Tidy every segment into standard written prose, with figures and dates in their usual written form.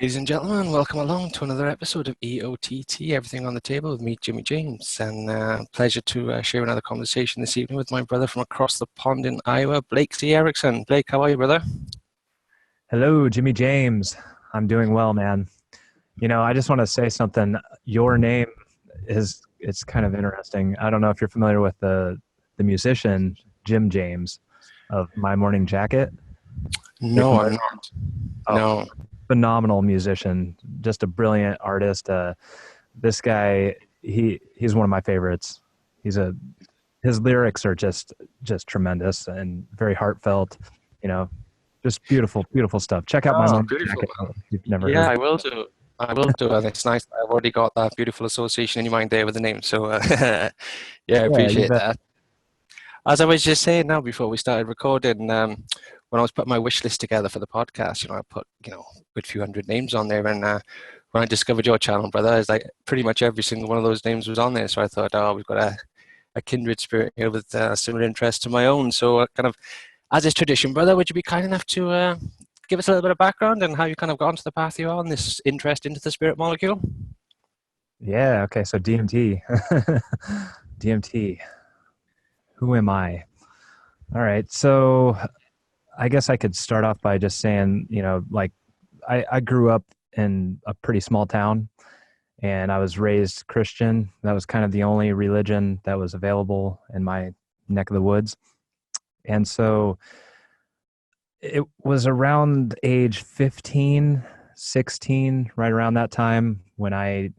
Ladies and gentlemen, welcome along to another episode of EOTT, Everything on the Table with me, Jimmy James. And pleasure to share another conversation this evening with my brother from across the pond in Iowa, Blake C Erickson. Blake, how are you, brother? Hello, Jimmy James. I'm doing well, man. You know, I just want to say something. Your name it's kind of interesting. I don't know if you're familiar with the musician Jim James of My Morning Jacket. No, I'm not. Oh, No. phenomenal musician, just a brilliant artist. This guy, he's one of my favorites. His lyrics are just tremendous and very heartfelt. You know, just beautiful stuff. Check out My Oh, Morning beautiful. Jacket if you've never Yeah, heard. I will do. I will do. And it's nice. I've already got that beautiful association in your mind there with the name. So, yeah, I Yeah, you appreciate bet. that. As I was just saying now before we started recording, when I was putting my wish list together for the podcast, I put, a good few hundred names on there. And when I discovered your channel, brother, it's like pretty much every single one of those names was on there. So I thought, oh, we've got a kindred spirit here with similar interests to my own. So kind of, as is tradition, brother, would you be kind enough to give us a little bit of background and how you kind of got onto the path you're on, this interest into the spirit molecule? Yeah, okay, so DMT. DMT. Who am I? All right, so I guess I could start off by just saying, like I grew up in a pretty small town and I was raised Christian. That was kind of the only religion that was available in my neck of the woods. And so it was around age 15, 16, right around that time when I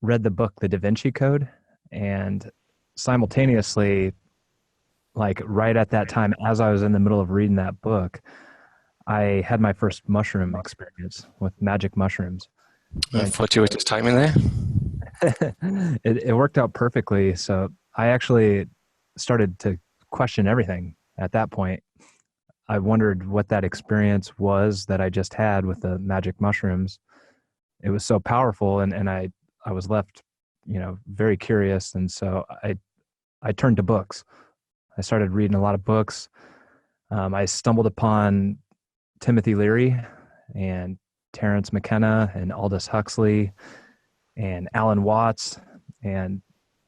read the book, The Da Vinci Code, and simultaneously, like right at that time, as I was in the middle of reading that book, I had my first mushroom experience with magic mushrooms. And Fortuitous timing there. it worked out perfectly. So I actually started to question everything at that point. I wondered what that experience was that I just had with the magic mushrooms. It was so powerful, and I was left, very curious. And so I turned to books. I started reading a lot of books. I stumbled upon Timothy Leary and Terence McKenna and Aldous Huxley and Alan Watts and,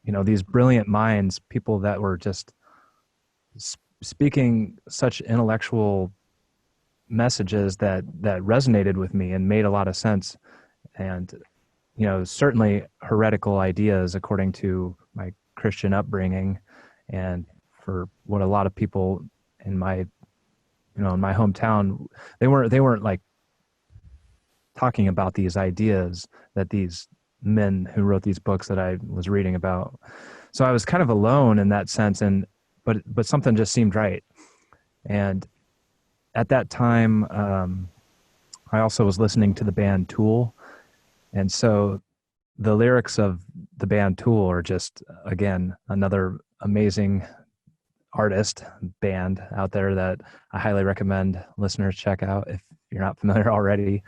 these brilliant minds, people that were just speaking such intellectual messages that resonated with me and made a lot of sense. And, certainly heretical ideas according to my Christian upbringing and for what a lot of people in my in my hometown, they weren't like talking about these ideas that these men who wrote these books that I was reading about. So I was kind of alone in that sense, but something just seemed right. And at that time, I also was listening to the band Tool, and so the lyrics of the band Tool are just, again, another amazing artist band out there that I highly recommend listeners check out if you're not familiar already.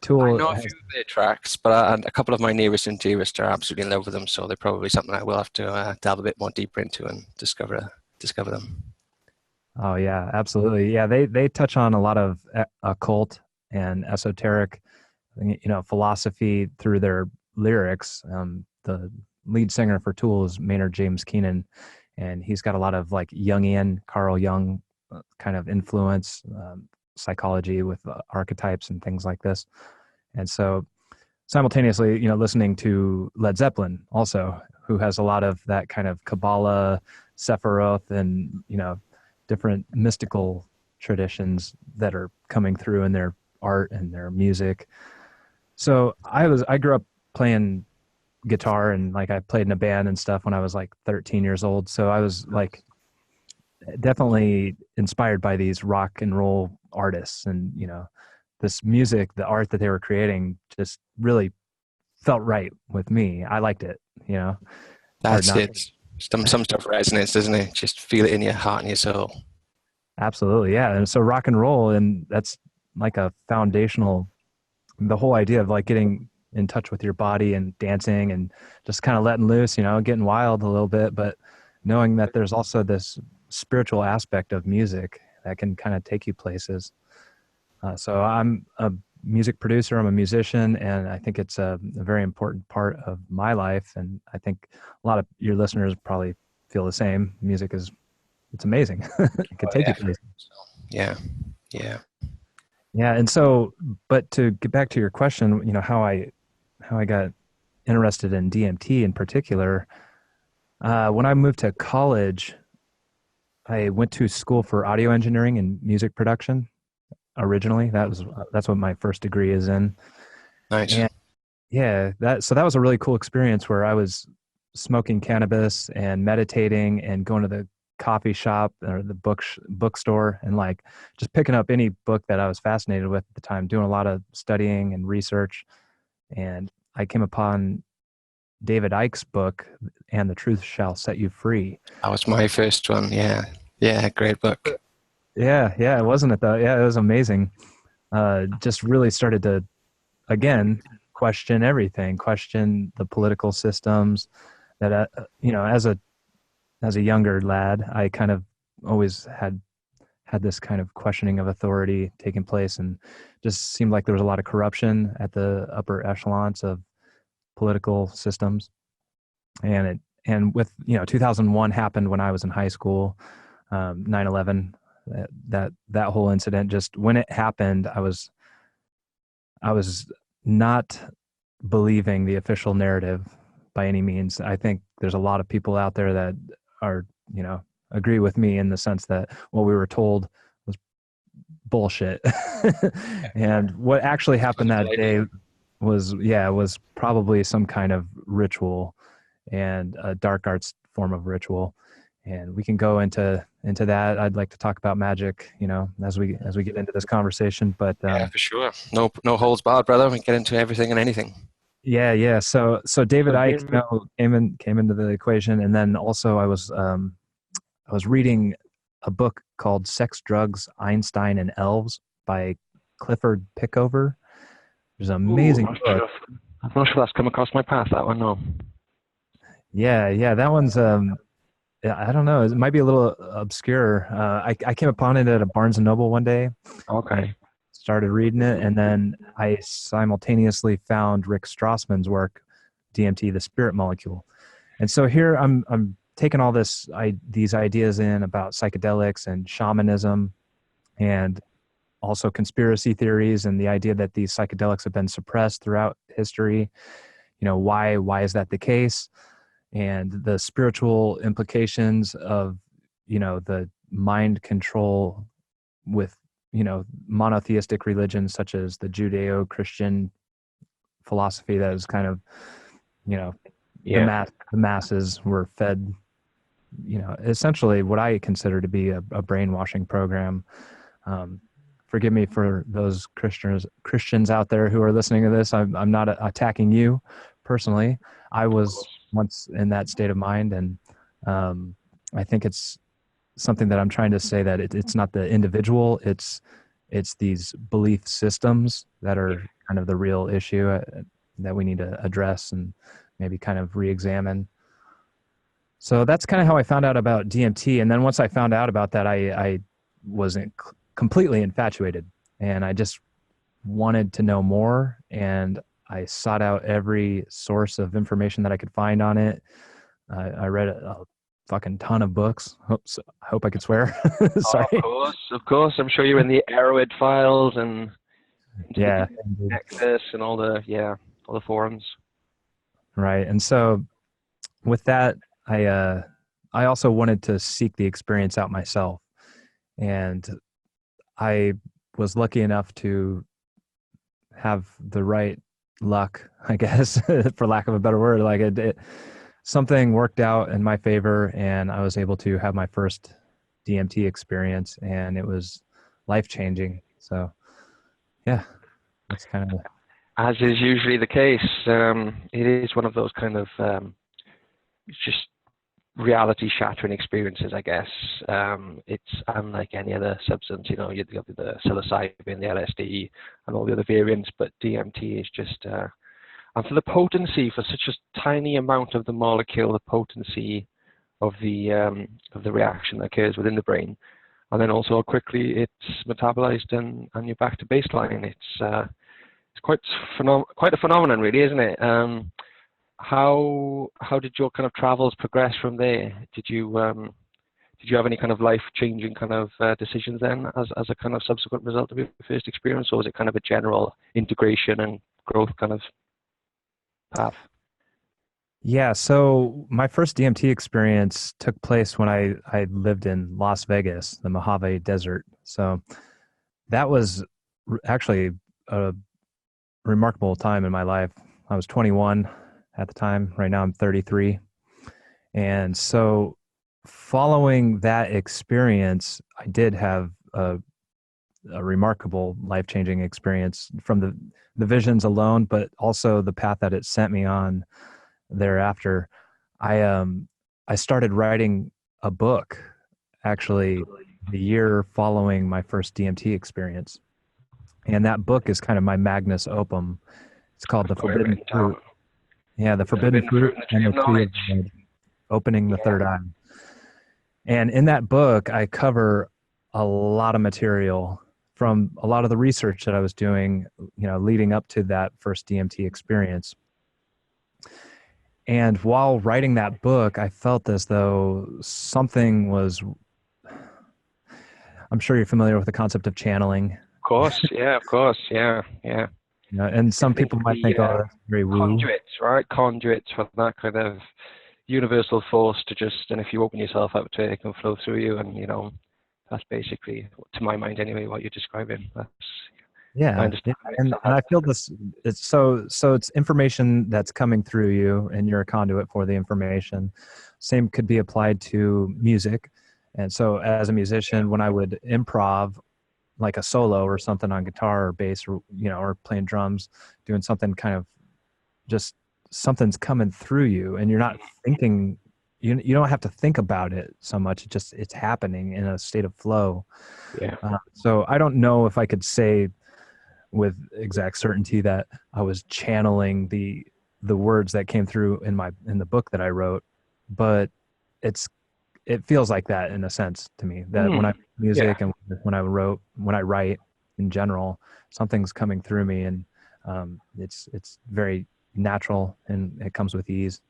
Tool. I know a few of their tracks, but a couple of my nearest and dearest are absolutely in love with them. So they're probably something I will have to delve a bit more deeper into and discover them. Oh yeah, absolutely. Yeah, they touch on a lot of occult and esoteric, philosophy through their lyrics. The lead singer for Tool is Maynard James Keenan, and he's got a lot of like Jungian, Carl Jung kind of influence, psychology with archetypes and things like this. And so simultaneously, listening to Led Zeppelin also, who has a lot of that kind of Kabbalah, Sephiroth, and, different mystical traditions that are coming through in their art and their music. So I grew up playing guitar and like I played in a band and stuff when I was like 13 years old. So I was like definitely inspired by these rock and roll artists, and this music, the art that they were creating just really felt right with me. I liked it. That's it. Some stuff resonates, doesn't it? Just feel it in your heart and your soul. Absolutely, yeah. And so rock and roll, and that's like a foundational, the whole idea of like getting in touch with your body and dancing and just kind of letting loose, getting wild a little bit, but knowing that there's also this spiritual aspect of music that can kind of take you places. So I'm a music producer. I'm a musician, and I think it's a very important part of my life. And I think a lot of your listeners probably feel the same. Music it's amazing. It can take you places. Yeah. Yeah. Yeah. And so, but to get back to your question, how I got interested in DMT in particular, when I moved to college, I went to school for audio engineering and music production. Originally, that's what my first degree is in. Nice. And yeah, that was a really cool experience where I was smoking cannabis and meditating and going to the coffee shop or the bookstore and like just picking up any book that I was fascinated with at the time, doing a lot of studying and research. And I came upon David Icke's book, "And the Truth Shall Set You Free." That was my first one. Yeah. Yeah. Great book. Yeah, wasn't it though? Yeah, it was amazing. Just really started to, again, question everything, question the political systems that, as a younger lad, I kind of always had this kind of questioning of authority taking place, and just seemed like there was a lot of corruption at the upper echelons of political systems. And with 2001 happened when I was in high school, 9/11, that whole incident. Just when it happened, I was not believing the official narrative by any means. I think there's a lot of people out there that are, agree with me in the sense that what we were told was bullshit. And what actually happened that day was probably some kind of ritual and a dark arts form of ritual. And we can go into that. I'd like to talk about magic, as we get into this conversation. But yeah, for sure. No holds barred, brother. We get into everything and anything. Yeah. So David Icke came into the equation, and then also I was reading a book called "Sex, Drugs, Einstein, and Elves" by Clifford Pickover. There's an amazing book. I'm not sure that's come across my path, that one, no. Yeah, that one's I don't know. It might be a little obscure. I came upon it at a Barnes and Noble one day. Okay. Started reading it, and then I simultaneously found Rick Strassman's work, DMT, the Spirit Molecule. And so here I'm taking all these ideas in about psychedelics and shamanism, and also conspiracy theories and the idea that these psychedelics have been suppressed throughout history. Why is that the case? And the spiritual implications of, the mind control with, monotheistic religions such as the Judeo-Christian philosophy that is kind of, the masses were fed, essentially what I consider to be a brainwashing program. Forgive me for those Christians out there who are listening to this. I'm not attacking you personally. I was once in that state of mind, and I think it's something that I'm trying to say, that it's not the individual, it's these belief systems that are kind of the real issue that we need to address and maybe kind of re-examine. So that's kind of how I found out about DMT. And then once I found out about that, I wasn't completely infatuated, and I just wanted to know more, and I sought out every source of information that I could find on it. I read a fucking ton of books. I hope I could swear. Sorry. Of course. I'm sure you're in the Arrowhead files and Nexus and all the forums. Right. And so with that, I also wanted to seek the experience out myself, and I was lucky enough to have the right luck, I guess, for lack of a better word. Like something worked out in my favor, and I was able to have my first DMT experience, and it was life-changing. So yeah, that's kind of, as is usually the case. It is one of those kind of just reality shattering experiences, I guess. It's unlike any other substance, you have the psilocybin, the LSD, and all the other variants, but DMT is just, and for the potency, for such a tiny amount of the molecule, the potency of the reaction that occurs within the brain, and then also how quickly it's metabolized and you're back to baseline. it's quite a phenomenon, really, isn't it? How did your kind of travels progress from there? Did you have any kind of life-changing kind of decisions then as a kind of subsequent result of your first experience, or was it kind of a general integration and growth kind of path? Yeah, so my first DMT experience took place when I lived in Las Vegas, the Mojave Desert. So that was actually a remarkable time in my life. I was 21 at the time. Right now I'm 33. And so following that experience, I did have a remarkable life-changing experience from the visions alone, but also the path that it sent me on thereafter. I started writing a book actually the year following my first DMT experience. And that book is kind of my magnus opum. It's called The Forbidden Fruit. Yeah, The Forbidden Fruit and the Tree of Knowledge, Opening the Third Eye. And in that book, I cover a lot of material from a lot of the research that I was doing, leading up to that first DMT experience. And while writing that book, I felt as though something was, I'm sure you're familiar with the concept of channeling. Of course, yeah. And some people might think, oh, that's very woo. Conduits, right? Conduits for that kind of universal force to just, and if you open yourself up to it, it can flow through you. And, that's basically, to my mind anyway, what you're describing. Yeah. I understand. And I feel this, it's so it's information that's coming through you and you're a conduit for the information. Same could be applied to music. And so as a musician, when I would improv, like a solo or something on guitar or bass or or playing drums, doing something kind of just something's coming through you and you're not thinking, you don't have to think about it so much. It's happening in a state of flow. Yeah. So I don't know if I could say with exact certainty that I was channeling the words that came through in the book that I wrote, but it feels like that in a sense to me, that when I make music and when I write in general, something's coming through me, and it's very natural and it comes with ease.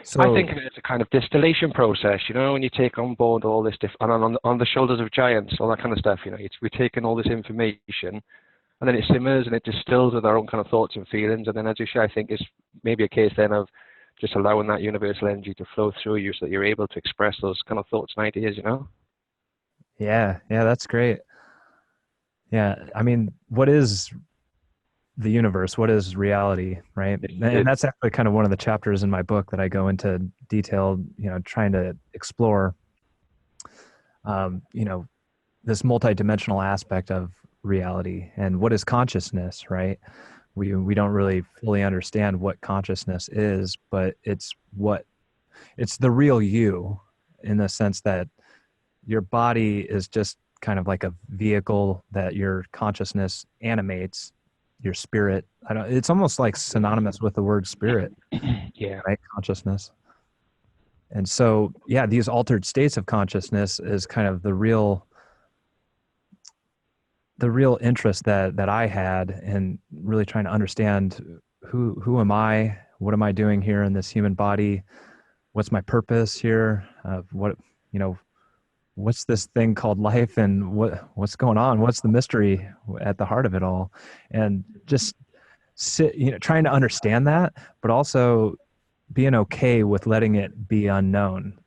So I think it's a kind of distillation process, when you take on board all this and on the shoulders of giants, all that kind of stuff, we're taking all this information and then it simmers and it distills with our own kind of thoughts and feelings. And then, as you say, I think it's maybe a case then of just allowing that universal energy to flow through you so that you're able to express those kind of thoughts and ideas, Yeah, that's great. Yeah, I mean, what is the universe? What is reality, right? And that's actually kind of one of the chapters in my book that I go into detail, trying to explore, this multidimensional aspect of reality and what is consciousness, right? We don't really fully understand what consciousness is, but it's the real you, in the sense that your body is just kind of like a vehicle that your consciousness animates, your spirit. It's almost like synonymous with the word spirit. Yeah. Right? Consciousness. And so, yeah, these altered states of consciousness is kind of the real interest that I had in really trying to understand who am I, what am I doing here in this human body, what's my purpose here, what's this thing called life, and what's going on, what's the mystery at the heart of it all, and just trying to understand that, but also being okay with letting it be unknown.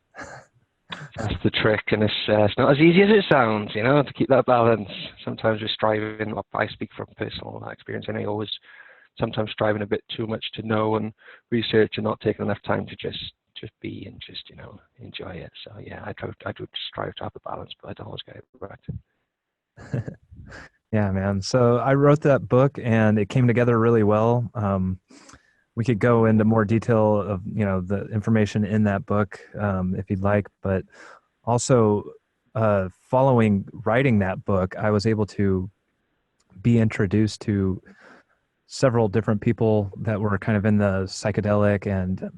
That's the trick, and it's not as easy as it sounds, to keep that balance. Sometimes we're striving, I speak from personal experience, and I always sometimes striving a bit too much to know and research and not taking enough time to just be and just, enjoy it. So yeah, I do strive to have the balance, but I don't always get it right. Yeah, man. So I wrote that book and it came together really well. We could go into more detail of, the information in that book if you'd like, but also following writing that book, I was able to be introduced to several different people that were kind of in the psychedelic and,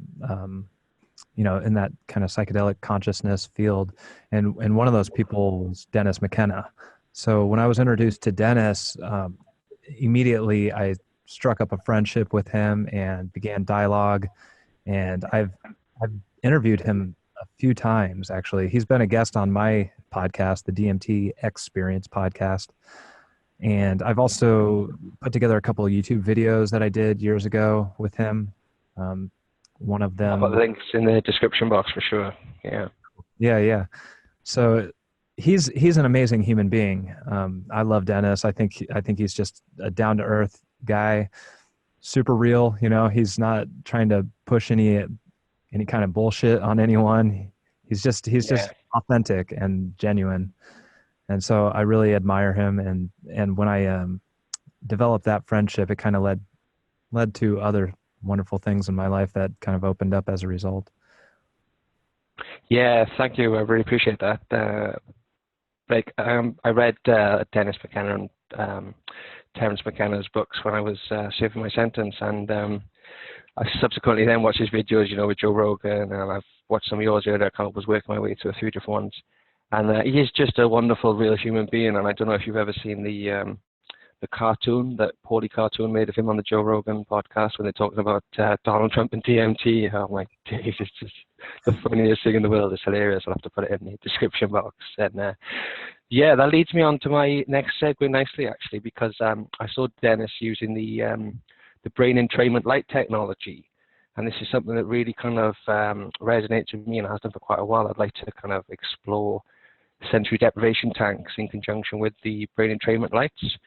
in that kind of psychedelic consciousness field. And one of those people was Dennis McKenna. So when I was introduced to Dennis, immediately I struck up a friendship with him and began dialogue. And I've interviewed him a few times, actually. He's been a guest on my podcast, the DMT Xperience Podcast. And I've also put together a couple of YouTube videos that I did years ago with him. One of them. I'll put links in the description box for sure. Yeah. Yeah. So he's an amazing human being. I love Dennis. I think he's just a down to earth guy, super real. You know, he's not trying to push any kind of bullshit on anyone. He's just authentic and genuine. And so I really admire him. And when I developed that friendship, it kind of led to other wonderful things in my life that kind of opened up as a result. Yeah, thank you. I really appreciate that. I read Dennis McKenna and Terence McKenna's books when I was serving my sentence, and I subsequently then watched his videos, you know, with Joe Rogan, and I've watched some of yours earlier. I kind of was working my way through a few different ones, and he is just a wonderful, real human being. And I don't know if you've ever seen the cartoon, that Paulie cartoon made of him on the Joe Rogan podcast when they're talking about Donald Trump and DMT. Oh my days, it's just the funniest thing in the world. It's hilarious. I'll have to put it in the description box. And yeah, that leads me on to my next segue nicely, actually, because I saw Dennis using the brain entrainment light technology. And this is something that really kind of resonates with me and has done for quite a while. I'd like to kind of explore sensory deprivation tanks in conjunction with the brain entrainment lights.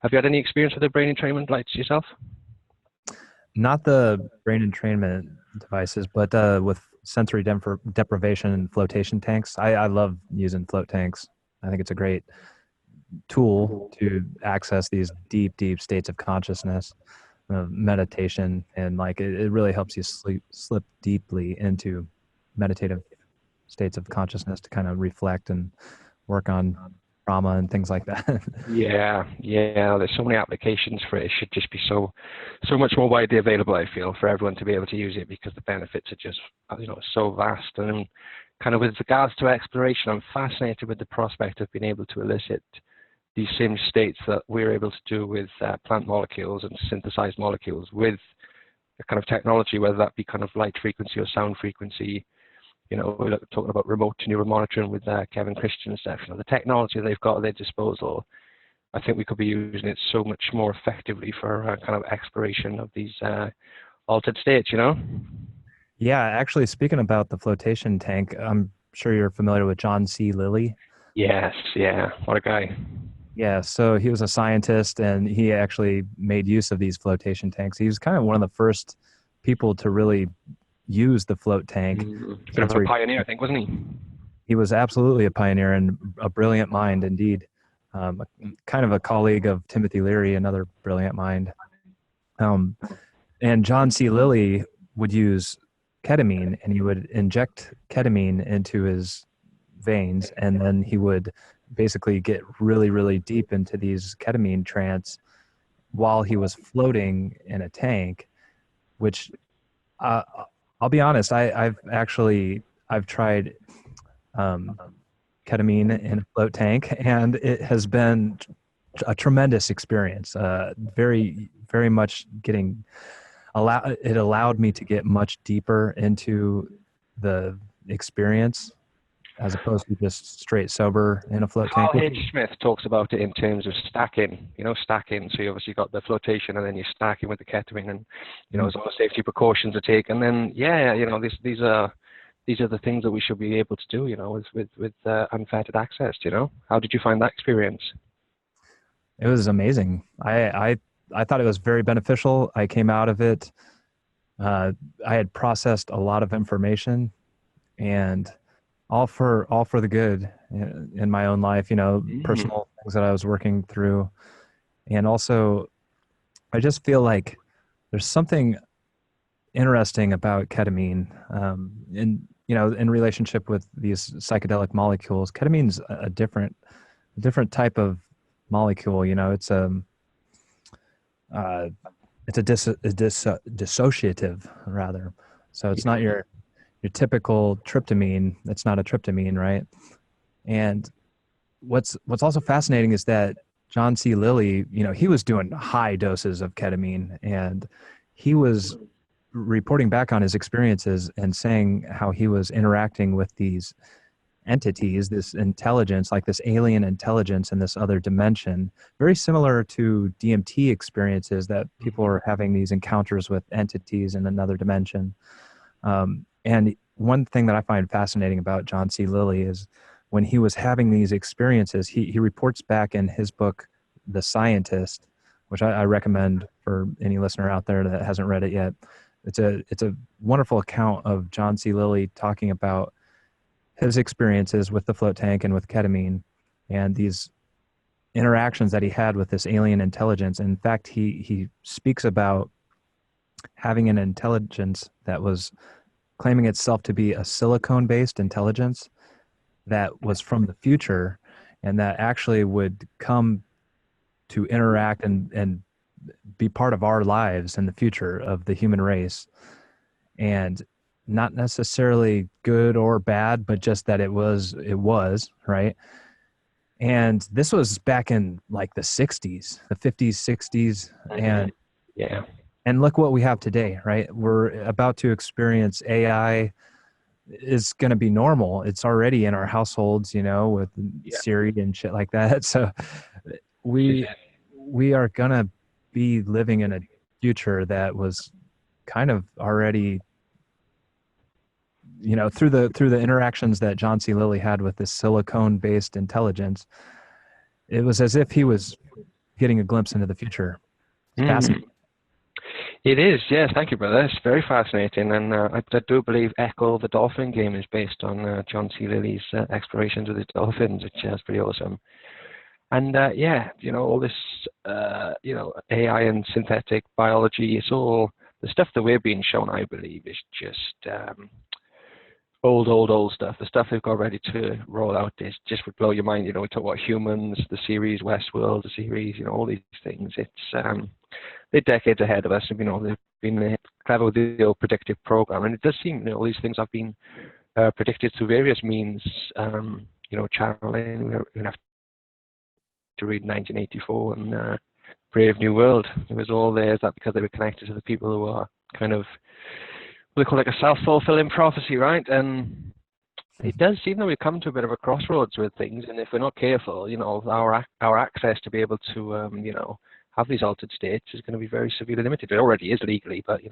Have you had any experience with the brain entrainment lights yourself? Not the brain entrainment devices, but with sensory deprivation and flotation tanks. I love using float tanks. I think it's a great tool to access these deep states of consciousness, meditation, and like it really helps you slip deeply into meditative states of consciousness to kind of reflect and work on trauma and things like that. Yeah. There's so many applications for it. It should just be so much more widely available, I feel, for everyone to be able to use it, because the benefits are just, you know, so vast. And kind of with regards to exploration, I'm fascinated with the prospect of being able to elicit these same states that we're able to do with plant molecules and synthesized molecules with a kind of technology, whether that be kind of light frequency or sound frequency. You know, we're talking about remote neuromonitoring with Kevin Christian's stuff. You know, the technology they've got at their disposal, I think we could be using it so much more effectively for kind of exploration of these altered states, you know? Yeah, actually, speaking about the flotation tank, I'm sure you're familiar with John C. Lilly. Yes, yeah, what a guy. Yeah, so he was a scientist, and he actually made use of these flotation tanks. He was kind of one of the first people to really use the float tank. Kind of a pioneer, I think, wasn't he? He was absolutely a pioneer and a brilliant mind indeed. Kind of a colleague of Timothy Leary, another brilliant mind. And John C. Lilly would use ketamine, and he would inject ketamine into his veins, and then he would basically get really deep into these ketamine trance while he was floating in a tank, which I'll be honest, I've tried ketamine in a float tank, and it has been a tremendous experience. Very much it allowed me to get much deeper into the experience as opposed to just straight sober in a float tank. Carl H. Smith talks about it in terms of stacking, stacking. So you obviously got the flotation, and then you're stacking with the ketamine, and, there's all the safety precautions to take. And then, these are the things that we should be able to do, with unfettered access, How did you find that experience? It was amazing. I thought it was very beneficial. I came out of it. I had processed a lot of information, and all for the good in my own life, personal things that I was working through. And also, I just feel like there's something interesting about ketamine in relationship with these psychedelic molecules. Ketamine's a different type of molecule. It's dissociative rather. So it's not your typical tryptamine. It's not a tryptamine, right? And what's also fascinating is that John C. Lilly, he was doing high doses of ketamine, and he was reporting back on his experiences and saying how he was interacting with these entities, this intelligence, like this alien intelligence in this other dimension, very similar to DMT experiences, that people are having these encounters with entities in another dimension. And one thing that I find fascinating about John C. Lilly is when he was having these experiences, he reports back in his book, The Scientist, which I recommend for any listener out there that hasn't read it yet. It's a wonderful account of John C. Lilly talking about his experiences with the float tank and with ketamine and these interactions that he had with this alien intelligence. In fact, he speaks about having an intelligence that was claiming itself to be a silicone-based intelligence that was from the future, and that actually would come to interact and be part of our lives in the future of the human race. And not necessarily good or bad, but just that it was, right? And this was back in like the 60s, the 50s, 60s. And yeah. And look what we have today, right? We're about to experience AI is going to be normal. It's already in our households, with Siri and shit like that. So we are going to be living in a future that was kind of already, through the interactions that John C. Lilly had with this silicone-based intelligence, it was as if he was getting a glimpse into the future. Fascinating. It is, yes. Thank you, brother. It's very fascinating, and I do believe Echo, the dolphin game, is based on John C. Lilly's explorations with his dolphins, which is pretty awesome. And all this, AI and synthetic biology, it's all the stuff that we're being shown. I believe is just old stuff. The stuff they've got ready to roll out is just would blow your mind. We talk about Humans, the series, Westworld, the series, all these things. It's they're decades ahead of us. They've been clever with the predictive program, and it does seem all these things have been predicted through various means. Channeling. We have to read 1984 and Brave New World. It was all there. Is that because they were connected to the people who are kind of what they call like a self-fulfilling prophecy, right? And it does seem that we've come to a bit of a crossroads with things, and if we're not careful, our access to be able to have these altered states is going to be very severely limited. It already is legally, but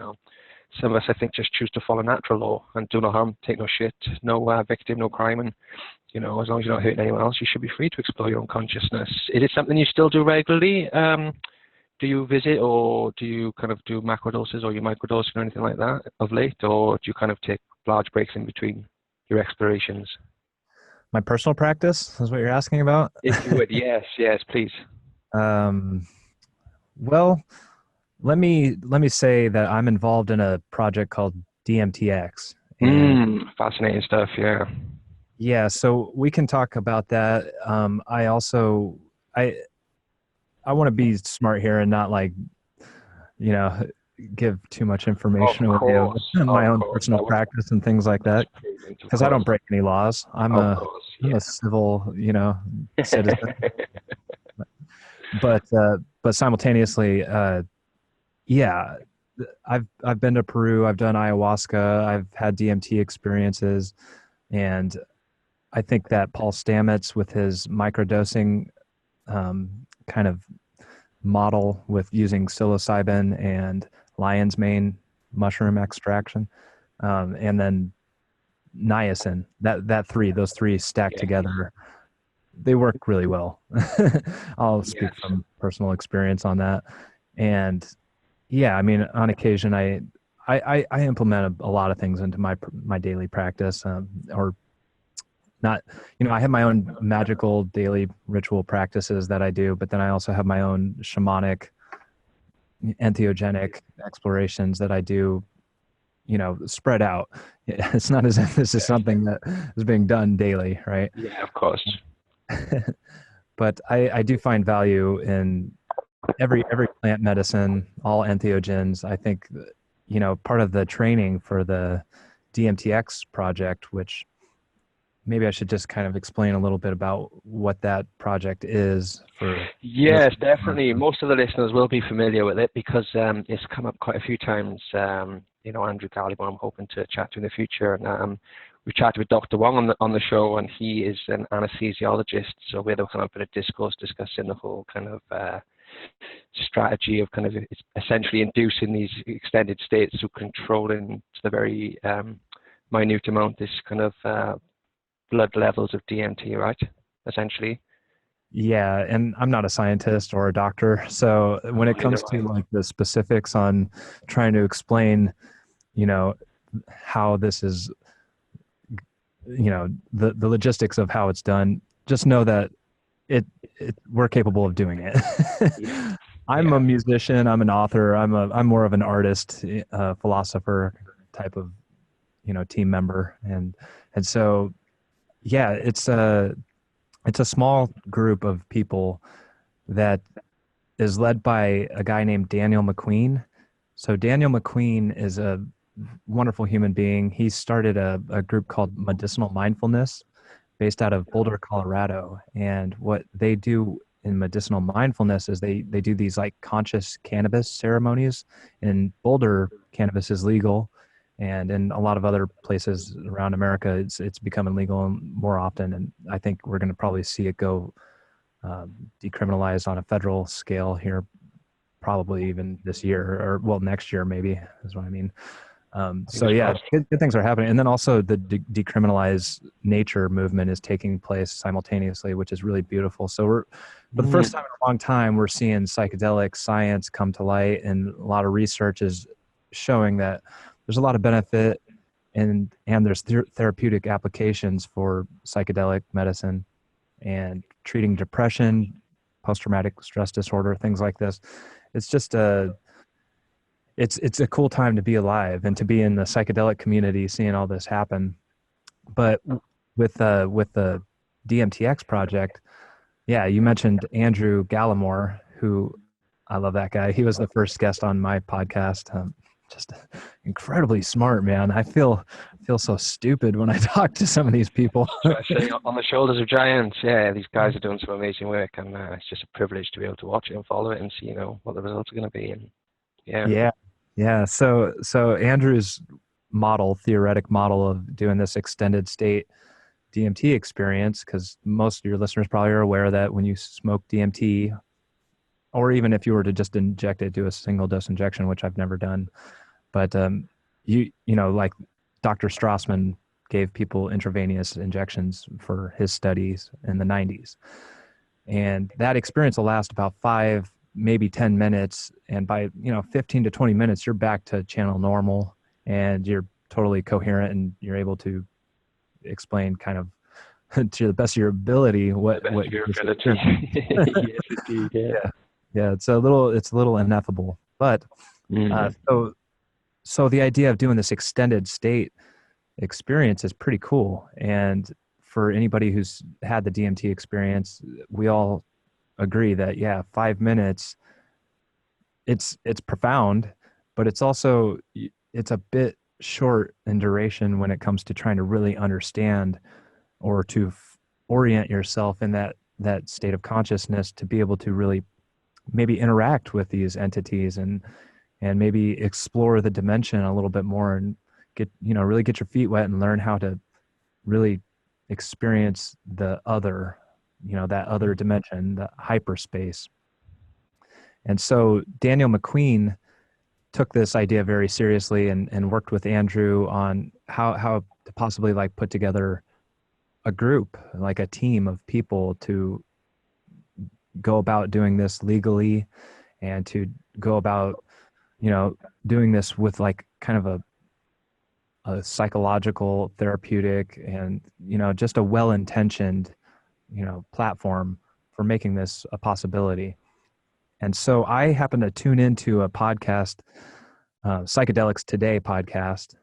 some of us, I think, just choose to follow natural law and do no harm, take no shit, no victim, no crime, and as long as you're not hurting anyone else, you should be free to explore your own consciousness. Is it something you still do regularly? Do you visit, or do you kind of do macrodoses or you microdosing or anything like that of late, or do you kind of take large breaks in between your explorations? My personal practice is what you're asking about? If you would, yes, please. Well, let me say that I'm involved in a project called DMTx. Fascinating stuff, yeah. Yeah, so we can talk about that. I want to be smart here and not give too much information away of my own personal practice and things like that, because I don't break any laws. I'm a civil, citizen. But simultaneously, I've been to Peru. I've done ayahuasca. I've had DMT experiences, and I think that Paul Stamets, with his microdosing kind of model with using psilocybin and lion's mane mushroom extraction, and then niacin, those three stacked together, they work really well. I'll speak from personal experience on that. And on occasion I implement a lot of things into my daily practice, or not, I have my own magical daily ritual practices that I do, but then I also have my own shamanic entheogenic explorations that I do, spread out. It's not as if this is something that is being done daily, right? Yeah, of course. But I do find value in every plant medicine, all entheogens. I think, part of the training for the DMTx project, which maybe I should just kind of explain a little bit about what that project is for Yes, listeners. definitely. Most of the listeners will be familiar with it because it's come up quite a few times. Andrew Caliban, I'm hoping to chat to in the future. And we chatted with Dr. Wong on the show, and he is an anesthesiologist. So we had a kind of bit of discourse discussing the whole kind of strategy of kind of essentially inducing these extended states of controlling to the very minute amount this kind of blood levels of DMT, right? Essentially. Yeah, and I'm not a scientist or a doctor, so when it comes to like the specifics on trying to explain, how this is, the logistics of how it's done, just know that we're capable of doing it. Yeah. I'm a musician, I'm an author, I'm more of an artist, philosopher type of, team member, and so yeah, it's a small group of people that is led by a guy named Daniel McQueen. So Daniel McQueen is a wonderful human being. He started a group called Medicinal Mindfulness based out of Boulder, Colorado. And what they do in medicinal mindfulness is they do these like conscious cannabis ceremonies. In Boulder, cannabis is legal. And in a lot of other places around America, it's becoming legal more often. And I think we're going to probably see it go decriminalized on a federal scale here, probably even this year, or well, next year maybe is what I mean. So yeah, good things are happening. And then also the decriminalize nature movement is taking place simultaneously, which is really beautiful. So for the first time in a long time, we're seeing psychedelic science come to light, and a lot of research is showing that there's a lot of benefit and there's therapeutic applications for psychedelic medicine and treating depression, post-traumatic stress disorder, things like this. It's just it's a cool time to be alive and to be in the psychedelic community, seeing all this happen. But with the DMTx project, yeah, you mentioned Andrew Gallimore, who I love that guy. He was the first guest on my podcast. Just incredibly smart, man. I feel so stupid when I talk to some of these people. On the shoulders of giants. Yeah, these guys are doing some amazing work, and it's just a privilege to be able to watch it and follow it and see, what the results are going to be. And yeah. So Andrew's theoretic model of doing this extended state DMT experience, because most of your listeners probably are aware that when you smoke DMT, or even if you were to just inject it, do a single dose injection, which I've never done, but like Dr. Strassman gave people intravenous injections for his studies in the 90s. And that experience will last about 5, maybe 10 minutes. And by, 15 to 20 minutes, you're back to channel normal and you're totally coherent and you're able to explain kind of to the best of your ability what your ability. Yeah. It's a little ineffable, but so the idea of doing this extended state experience is pretty cool. And for anybody who's had the DMT experience, we all agree that 5 minutes, it's profound, but it's also, it's a bit short in duration when it comes to trying to really understand or to orient yourself in that state of consciousness to be able to really maybe interact with these entities and maybe explore the dimension a little bit more and really get your feet wet and learn how to really experience the other, that other dimension, the hyperspace. And so Daniel McQueen took this idea very seriously and worked with Andrew on how to possibly like put together a group, like a team of people to go about doing this legally and to go about, doing this with like kind of a psychological, therapeutic, and, just a well-intentioned, platform for making this a possibility. And so I happened to tune into a podcast, Psychedelics Today podcast,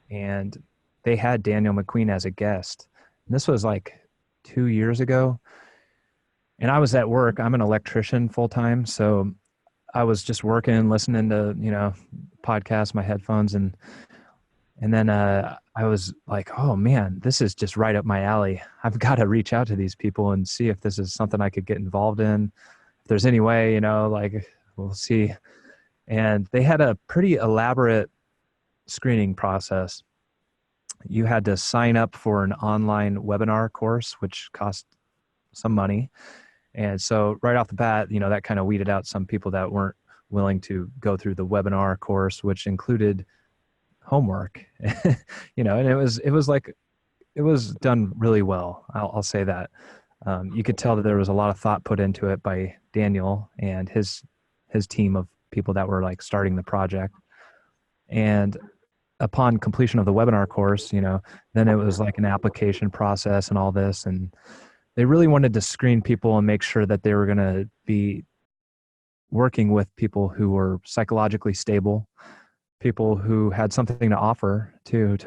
and they had Daniel McQueen as a guest. And this was like 2 years ago. And I was at work. I'm an electrician full-time. So I was just working, listening to, podcasts, my headphones. And then I was like, oh man, this is just right up my alley. I've got to reach out to these people and see if this is something I could get involved in. If there's any way, like we'll see. And they had a pretty elaborate screening process. You had to sign up for an online webinar course, which cost some money. And so right off the bat, that kind of weeded out some people that weren't willing to go through the webinar course, which included homework, and it was done really well. I'll say that. You could tell that there was a lot of thought put into it by Daniel and his team of people that were like starting the project. And upon completion of the webinar course, then it was like an application process and all this. And they really wanted to screen people and make sure that they were going to be working with people who were psychologically stable, people who had something to offer to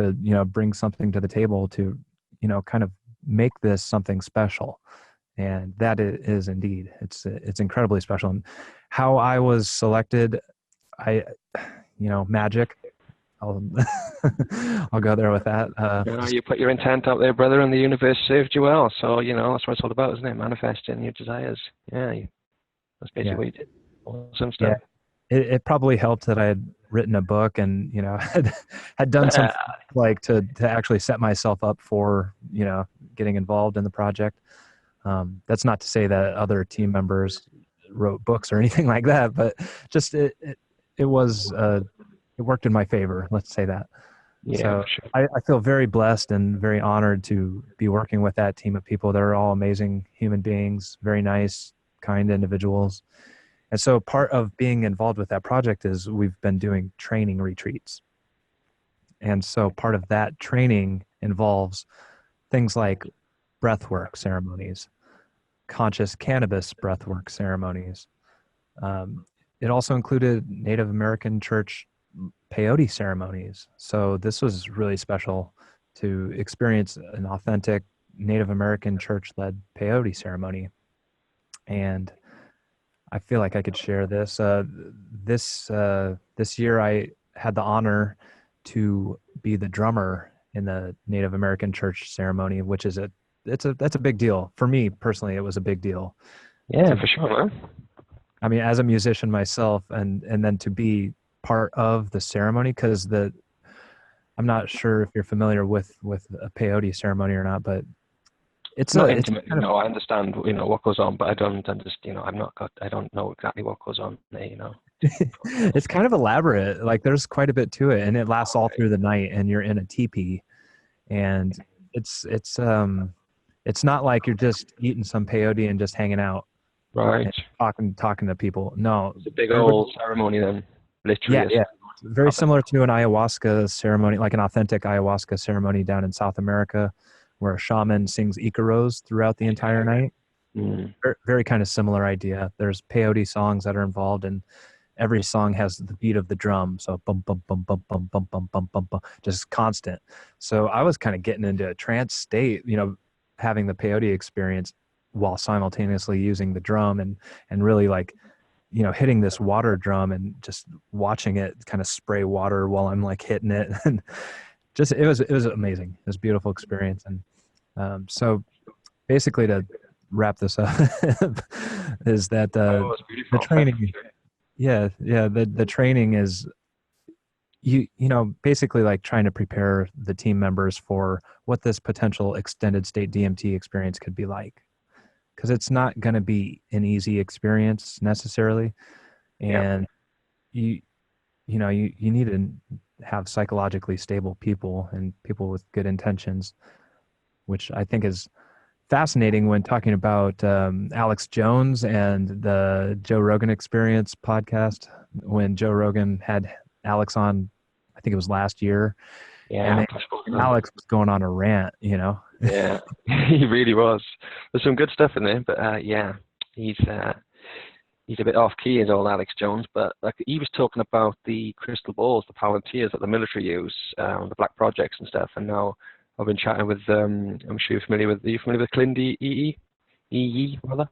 bring something to the table to, kind of make this something special. And that is indeed, it's incredibly special. And how I was selected, magic. I'll go there with that. You put your intent out there, brother, and the universe served you well. So, that's what it's all about, isn't it? Manifesting your desires. Yeah. That's basically what you did. Awesome stuff. Yeah. It probably helped that I had written a book and, had done something like to actually set myself up for, getting involved in the project. That's not to say that other team members wrote books or anything like that, but just it was, it worked in my favor. Let's say that. Yeah, so sure. I feel very blessed and very honored to be working with that team of people. They're all amazing human beings, very nice, kind individuals. And so part of being involved with that project is we've been doing training retreats. And so part of that training involves things like breathwork ceremonies, conscious cannabis breathwork ceremonies. It also included Native American church peyote ceremonies. So this was really special to experience an authentic Native American church-led peyote ceremony. And I feel like I could share this. This year I had the honor to be the drummer in the Native American church ceremony, which is that's a big deal. For me personally, it was a big deal. Yeah, for sure, man. I mean, as a musician myself, and then to be part of the ceremony, because I'm not sure if you're familiar with a peyote ceremony or not, but it's not intimate. I understand, what goes on, but I don't understand, I don't know exactly what goes on there, It's kind of elaborate. Like there's quite a bit to it, and it lasts all through the night, and you're in a teepee, and it's not like you're just eating some peyote and just hanging out, right? Talking to people. No, it's a big old ceremony then, literally. Yeah. Very similar to an ayahuasca ceremony, like an authentic ayahuasca ceremony down in South America, where a shaman sings Icaros throughout the entire night. Very, very kind of similar idea. There's peyote songs that are involved, and every song has the beat of the drum. So bum, bum, bum, bum, bum, bum, bum, bum, bum, bum, just constant. So I was kind of getting into a trance state, having the peyote experience while simultaneously using the drum and really like, hitting this water drum and just watching it kind of spray water while I'm like hitting it. And just, it was amazing. It was a beautiful experience. And so basically to wrap this up is that the training, the training is, basically like trying to prepare the team members for what this potential extended state DMT experience could be like. Because it's not going to be an easy experience necessarily. And you need to have psychologically stable people and people with good intentions, which I think is fascinating when talking about Alex Jones and the Joe Rogan Experience podcast. When Joe Rogan had Alex on, I think it was last year. Yeah, and Alex was going on a rant, Yeah, he really was. There's some good stuff in there, but he's a bit off key as old Alex Jones. But like he was talking about the crystal balls, the Palantirs that the military use, the black projects and stuff. And now I've been chatting with I'm sure you're familiar with. Are you familiar with Clindy EE rather?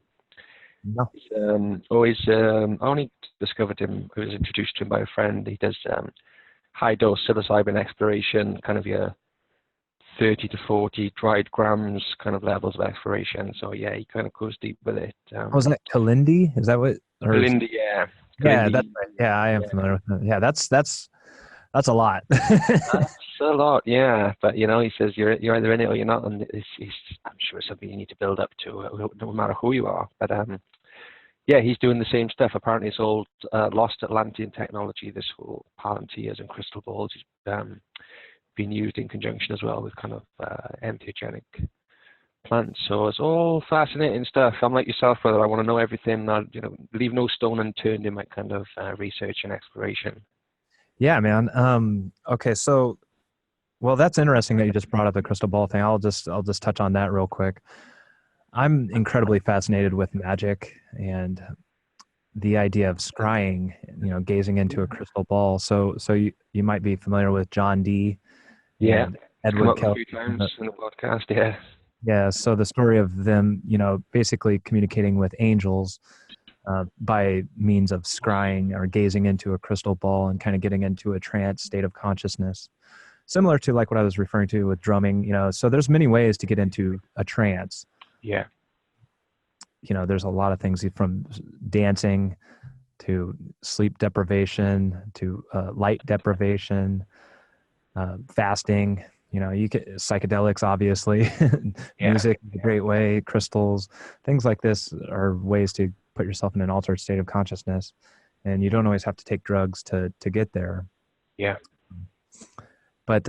No. I only discovered him. I was introduced to him by a friend. He does high dose psilocybin exploration, kind of your 30 to 40 dried grams kind of levels of exploration. So yeah, he kind of goes deep with it. Was that Kalindi? Is that what? Kalindi, yeah. Yeah, Kalindi, that's right. Yeah, I am familiar with that. Yeah, that's a lot. that's a lot, yeah. But you know, he says you're either in it or you're not, and I'm sure it's something you need to build up to, no matter who you are. But yeah, he's doing the same stuff. Apparently, it's all lost Atlantean technology. This whole palantirs and crystal balls is being used in conjunction as well with kind of entheogenic plants. So it's all fascinating stuff. I'm like yourself, brother. I want to know everything. You know, leave no stone unturned in my kind of research and exploration. Yeah, man. Okay, so well, that's interesting that you just brought up the crystal ball thing. I'll just touch on that real quick. I'm incredibly fascinated with magic and the idea of scrying, you know, gazing into a crystal ball. So you might be familiar with John Dee. Yeah, Edward Kelly. A few times in the podcast, yeah. Yeah, so the story of them, you know, basically communicating with angels by means of scrying or gazing into a crystal ball and kind of getting into a trance state of consciousness. Similar to like what I was referring to with drumming, you know, so there's many ways to get into a trance. Yeah. You know, there's a lot of things from dancing to sleep deprivation to light deprivation, fasting. You know, you get psychedelics, obviously. Music is a great way. Crystals, things like this are ways to put yourself in an altered state of consciousness, and you don't always have to take drugs to get there. Yeah. But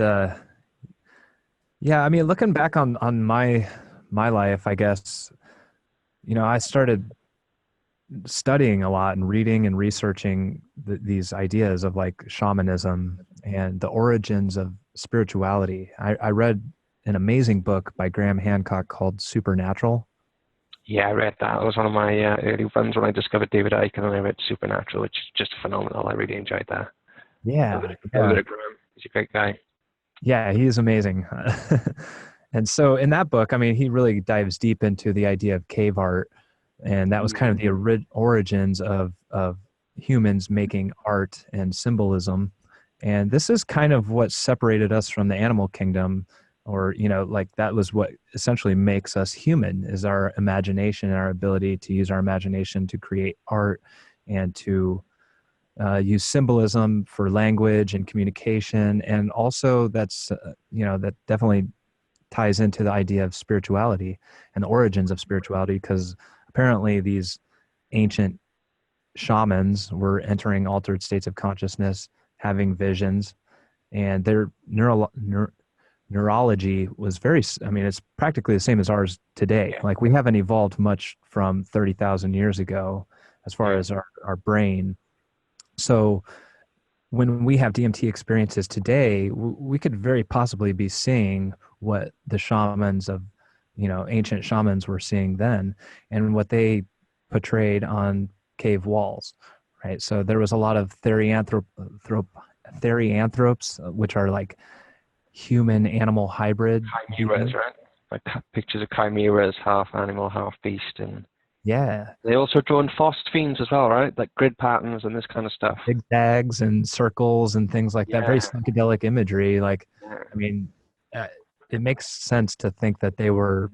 yeah, I mean, looking back on my life, I guess, you know, I started studying a lot and reading and researching these ideas of like shamanism and the origins of spirituality. I read an amazing book by Graham Hancock called Supernatural. Yeah, I read that. It was one of my early ones when I discovered David Icke, and I read Supernatural, which is just phenomenal. I really enjoyed that. Yeah. Graham. He's a great guy. Yeah, he is amazing. And so in that book, I mean, he really dives deep into the idea of cave art. And that was kind of the origins of humans making art and symbolism. And this is kind of what separated us from the animal kingdom, or, you know, like that was what essentially makes us human, is our imagination and our ability to use our imagination to create art and to use symbolism for language and communication. And also that's, you know, that definitely ties into the idea of spirituality and the origins of spirituality, because apparently these ancient shamans were entering altered states of consciousness, having visions, and their neurology was very, I mean, it's practically the same as ours today. Like we haven't evolved much from 30,000 years ago as far as our brain. So when we have DMT experiences today, we could very possibly be seeing what the shamans of, you know, ancient shamans were seeing then, and what they portrayed on cave walls, right? So there was a lot of therianthropes, which are like human animal hybrid. Chimeras, right? Like pictures of chimeras, half animal, half beast, and they also drawn phosphines as well, right? Like grid patterns and this kind of stuff. Zigzags and circles and things like that. Very psychedelic imagery. Like, I mean, it makes sense to think that they were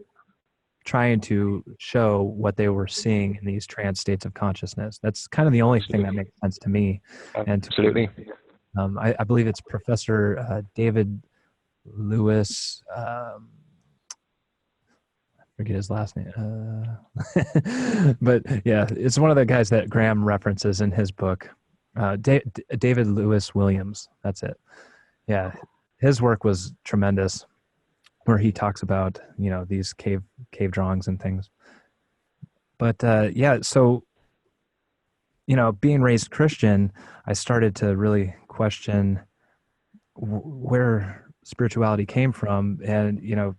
trying to show what they were seeing in these trance states of consciousness. That's kind of the only thing that makes sense to me. Absolutely. And I believe it's Professor David Lewis. I forget his last name. But yeah, it's one of the guys that Graham references in his book. David Lewis Williams. That's it. Yeah. His work was tremendous, where he talks about, you know, these cave drawings and things. But yeah, so, you know, being raised Christian, I started to really question where spirituality came from. And, you know,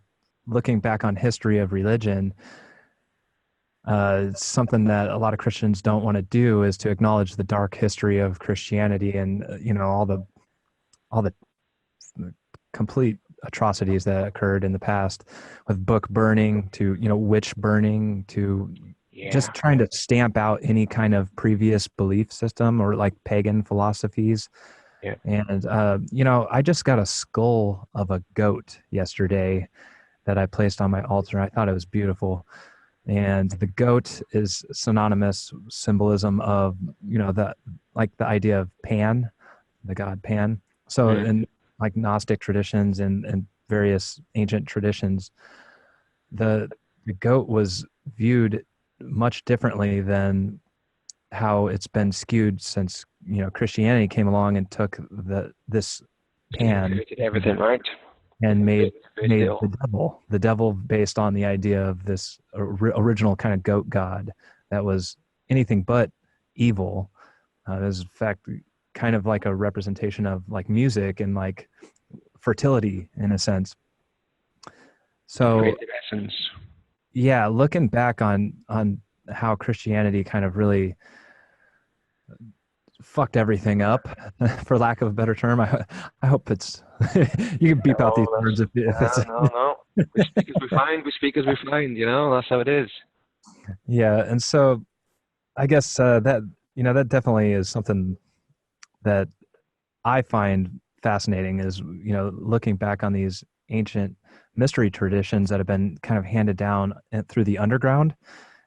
looking back on history of religion, something that a lot of Christians don't want to do is to acknowledge the dark history of Christianity and, you know, all the complete atrocities that occurred in the past, with book burning to, you know, witch burning to just trying to stamp out any kind of previous belief system or like pagan philosophies. Yeah. And, I just got a skull of a goat yesterday that I placed on my altar. I thought it was beautiful. And the goat is synonymous symbolism of, the idea of Pan, the god Pan. So Mm. in like Gnostic traditions and various ancient traditions, the goat was viewed much differently than how it's been skewed since Christianity came along and took this Pan Created everything, right? and made Great deal. the devil based on the idea of this original kind of goat god that was anything but evil. Is in fact kind of like a representation of like music and like fertility in a sense. So Creative essence. yeah, looking back on how Christianity kind of really fucked everything up, for lack of a better term. I hope it's you can beep out these words if it's No. We speak as we find. We speak as we find. That's how it is. yeah. And so I guess that definitely is something that I find fascinating is looking back on these ancient mystery traditions that have been kind of handed down through the underground,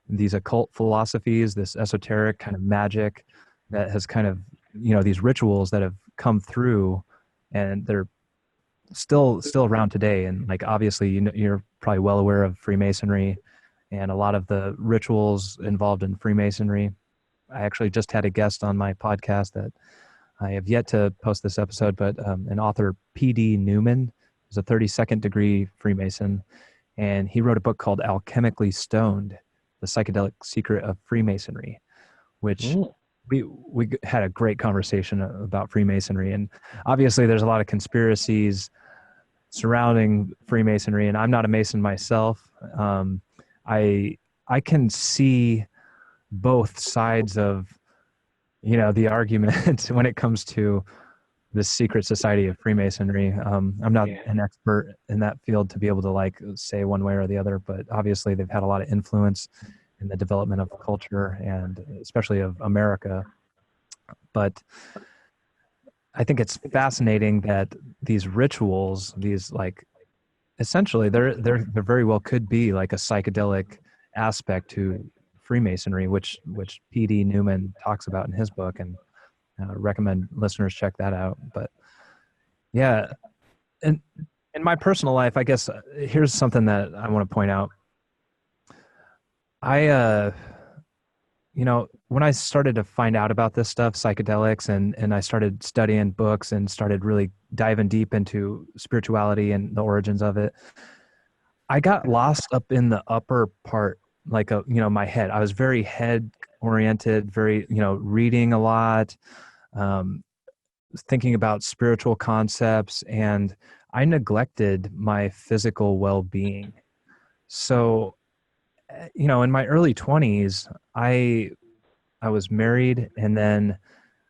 these occult philosophies, this esoteric kind of magic that has kind of these rituals that have come through, and they're still around today. And like obviously you're probably well aware of Freemasonry and a lot of the rituals involved in Freemasonry. I actually just had a guest on my podcast that I have yet to post this episode, but an author, P.D. Newman, is a 32nd degree Freemason, and he wrote a book called Alchemically Stoned, The Psychedelic Secret of Freemasonry, which we had a great conversation about Freemasonry. And obviously there's a lot of conspiracies surrounding Freemasonry, and I'm not a Mason myself. I can see both sides of the argument when it comes to the secret society of Freemasonry. I'm not an expert in that field to be able to like say one way or the other, but obviously they've had a lot of influence in the development of culture and especially of America. But I think it's fascinating that these rituals, these like essentially there very well could be like a psychedelic aspect to Freemasonry, which P.D. Newman talks about in his book, and recommend listeners check that out. But yeah, and in my personal life, I guess here's something that I want to point out. I when I started to find out about this stuff, psychedelics, and I started studying books and started really diving deep into spirituality and the origins of it, I got lost up in the upper part, like my head. I was very head oriented, very reading a lot, thinking about spiritual concepts, and I neglected my physical well-being. So in my early 20s, I was married, and then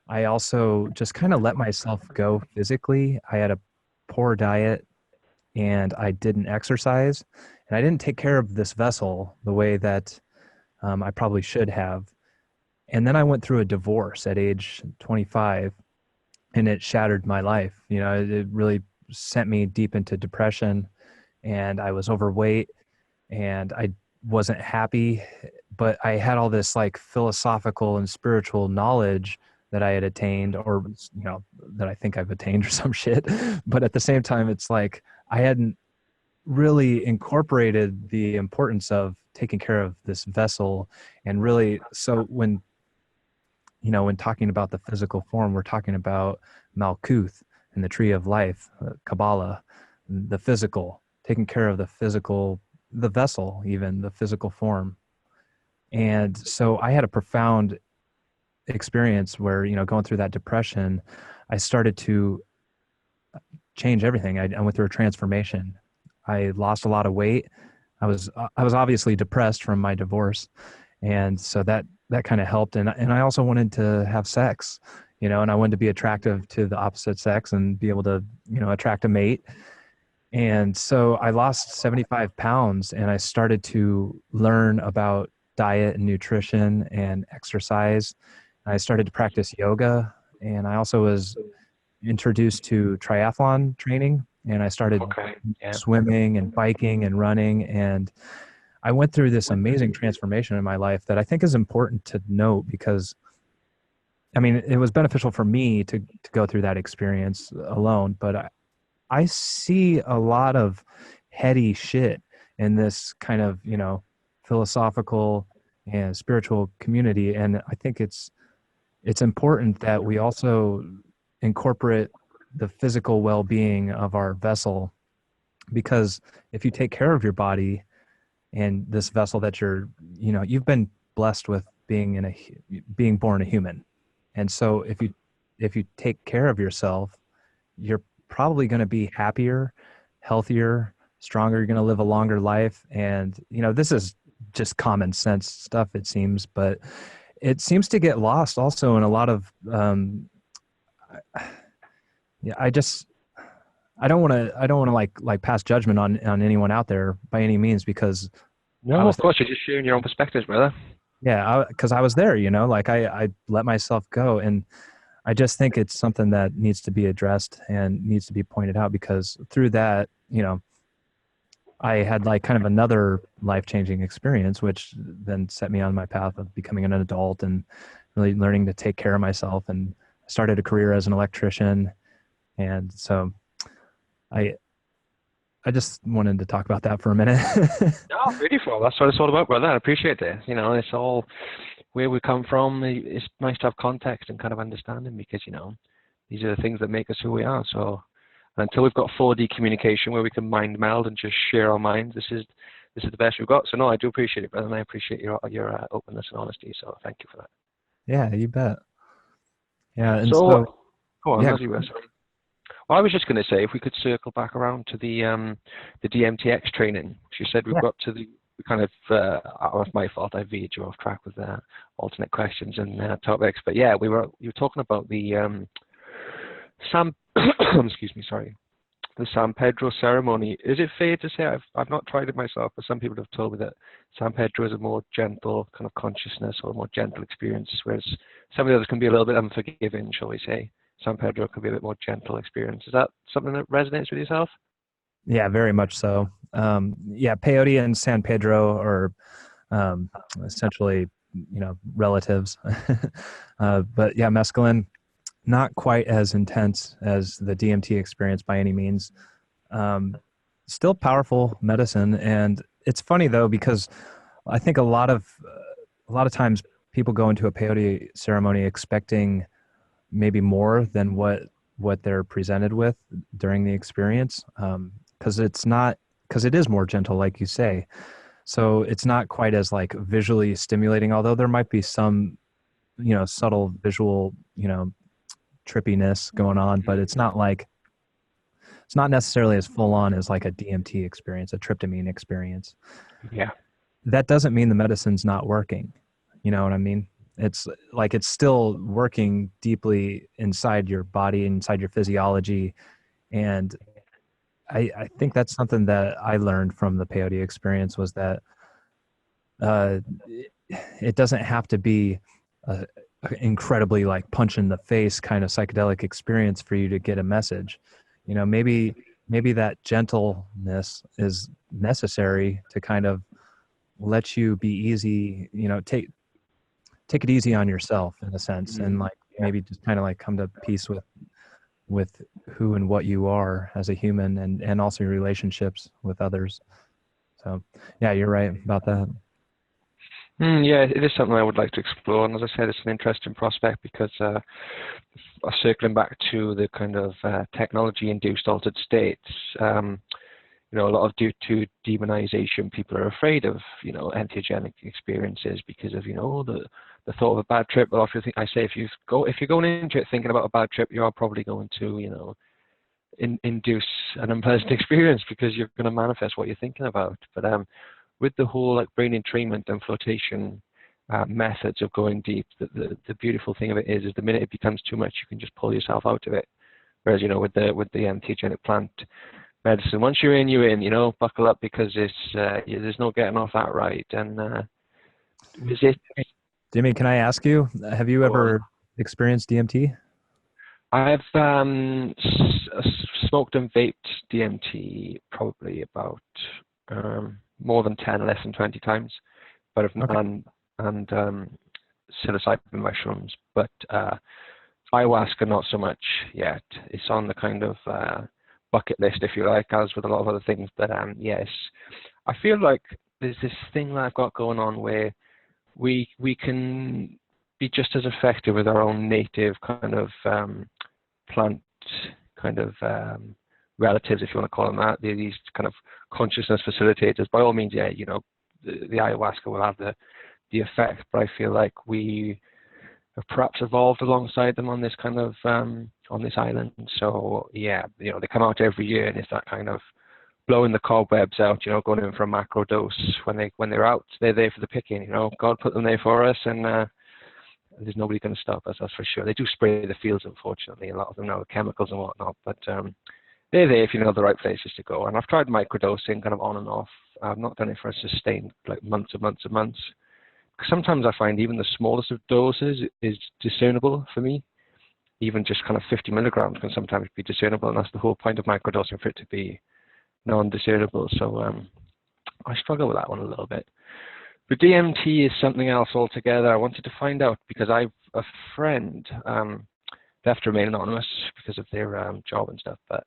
I also just kind of let myself go physically. I had a poor diet and I didn't exercise, and I didn't take care of this vessel the way that I probably should have. And then I went through a divorce at age 25, and it shattered my life. It really sent me deep into depression, and I was overweight and I wasn't happy, but I had all this like philosophical and spiritual knowledge that I had attained, or that I think I've attained or some shit. But at the same time, it's like I hadn't really incorporated the importance of taking care of this vessel. And really, so when talking about the physical form, we're talking about Malkuth and the tree of life, Kabbalah, the physical, taking care of the physical, the vessel, even the physical form. And so I had a profound experience where, going through that depression, I started to change everything. I went through a transformation. I lost a lot of weight. I was obviously depressed from my divorce. And so that kind of helped. And I also wanted to have sex, and I wanted to be attractive to the opposite sex and be able to, attract a mate. And so I lost 75 pounds, and I started to learn about diet and nutrition and exercise. I started to practice yoga, and I also was introduced to triathlon training, and I started swimming and biking and running, and I went through this amazing transformation in my life that I think is important to note, because I mean, it was beneficial for me to go through that experience alone, but I see a lot of heady shit in this kind of, philosophical and spiritual community. And I think it's important that we also incorporate the physical well-being of our vessel, because if you take care of your body and this vessel that you've been blessed with being born a human. And so if you take care of yourself, you're probably going to be happier, healthier, stronger. You're going to live a longer life. And, this is just common sense stuff, it seems, but it seems to get lost also in a lot of, I don't want to like pass judgment on anyone out there by any means, because no, of course, you're just sharing your own perspectives, brother. Yeah, because I was there, like I let myself go, and I just think it's something that needs to be addressed and needs to be pointed out, because through that, I had like kind of another life-changing experience, which then set me on my path of becoming an adult and really learning to take care of myself. And I started a career as an electrician. And so I just wanted to talk about that for a minute. No, beautiful. That's what it's all about, brother. I appreciate it. It's all where we come from. It's nice to have context and kind of understanding, because, these are the things that make us who we are. So until we've got 4D communication where we can mind meld and just share our minds, this is the best we've got. So no, I do appreciate it, brother, and I appreciate your openness and honesty. So thank you for that. Yeah, you bet. Yeah, and so go on, yeah. As you were, sorry. Well, I was just going to say, if we could circle back around to the DMTx training. You said we've got to the kind of, it's my fault, I veered you off track with alternate questions and topics. But yeah, you were talking about the excuse me, sorry, the San Pedro ceremony. Is it fair to say, I've not tried it myself, but some people have told me that San Pedro is a more gentle kind of consciousness, or a more gentle experience, whereas some of the others can be a little bit unforgiving, shall we say. San Pedro could be a bit more gentle experience. Is that something that resonates with yourself? Yeah, very much so. Peyote and San Pedro are essentially, relatives. But yeah, mescaline, not quite as intense as the DMT experience by any means. Still powerful medicine. And it's funny though, because I think a lot of times people go into a peyote ceremony expecting maybe more than what they're presented with during the experience. Because it is more gentle, like you say. So it's not quite as like visually stimulating, although there might be some, subtle visual, trippiness going on, but it's not necessarily as full on as like a DMT experience, a tryptamine experience. Yeah. That doesn't mean the medicine's not working. You know what I mean? It's like, it's still working deeply inside your body, inside your physiology. And I think that's something that I learned from the peyote experience, was that it doesn't have to be a incredibly like punch in the face kind of psychedelic experience for you to get a message. Maybe that gentleness is necessary to kind of let you be easy, take it easy on yourself in a sense, and like maybe just kind of like come to peace with who and what you are as a human, and also your relationships with others. So yeah, you're right about that. Yeah, it is something I would like to explore, and as I said, it's an interesting prospect, because circling back to the kind of technology-induced altered states, a lot of due to demonization, people are afraid of entheogenic experiences because of the thought of a bad trip. But often I say, if you're going into it thinking about a bad trip, you are probably going to induce an unpleasant experience, because you're going to manifest what you're thinking about. But with the whole like brain entrainment and flotation methods of going deep, the beautiful thing of it is the minute it becomes too much, you can just pull yourself out of it. Whereas with the entheogenic plant medicine, once you're in, buckle up, because there's no getting off that ride. And is it? Jimmy, can I ask you, have you ever experienced DMT? I've smoked and vaped DMT probably about more than 10, less than 20 times, but Okay. and psilocybin mushrooms, but ayahuasca not so much yet. It's on the kind of bucket list, if you like, as with a lot of other things. But yes, I feel like there's this thing that I've got going on where we can be just as effective with our own native kind of plant kind of relatives, if you want to call them that. These kind of consciousness facilitators. By all means, yeah, you know, the ayahuasca will have the effect, but I feel like we have perhaps evolved alongside them on this kind of on this island. So yeah, you know, they come out every year, and it's that kind of blowing the cobwebs out, you know, going in for a macro dose. When they're out, they're there for the picking, you know. God put them there for us, and there's nobody going to stop us, that's for sure. They do spray the fields, unfortunately, a lot of them now with chemicals and whatnot, but they're there if you know the right places to go. And I've tried microdosing kind of on and off. I've not done it for a sustained, like months and months and months. Sometimes I find even the smallest of doses is discernible for me. Even just kind of 50 milligrams can sometimes be discernible, and that's the whole point of microdosing, for it to be non-discernible. So I struggle with that one a little bit. But DMT is something else altogether. I wanted to find out because I've a friend, they have to remain anonymous because of their job and stuff, but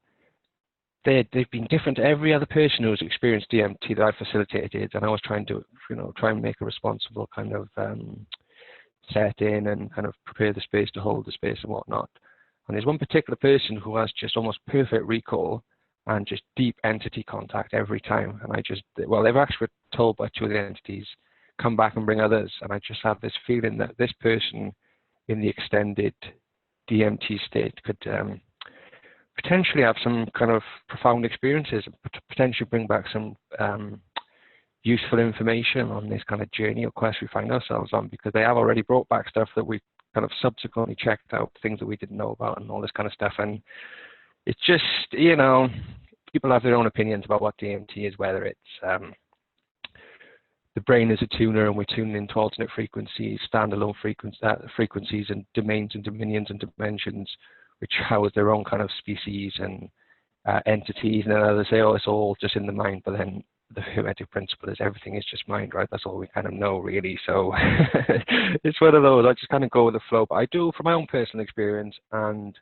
they've been different to every other person who's experienced DMT that I facilitated, and I was trying to, you know, try and make a responsible kind of set in and kind of prepare the space to hold the space and whatnot. And there's one particular person who has just almost perfect recall and just deep entity contact every time. And they've actually told by two of the entities, come back and bring others. And I just have this feeling that this person in the extended DMT state could potentially have some kind of profound experiences, potentially bring back some useful information on this kind of journey or quest we find ourselves on, because they have already brought back stuff that we kind of subsequently checked out, things that we didn't know about and all this kind of stuff. And it's just, you know, people have their own opinions about what DMT is, whether it's the brain is a tuner and we're tuning into alternate frequencies, standalone frequencies and domains and dominions and dimensions, which house their own kind of species and entities. And then others say, oh, it's all just in the mind. But then the Hermetic principle is everything is just mind, right? That's all we kind of know, really. So it's one of those. I just kind of go with the flow. But I do, from my own personal experience and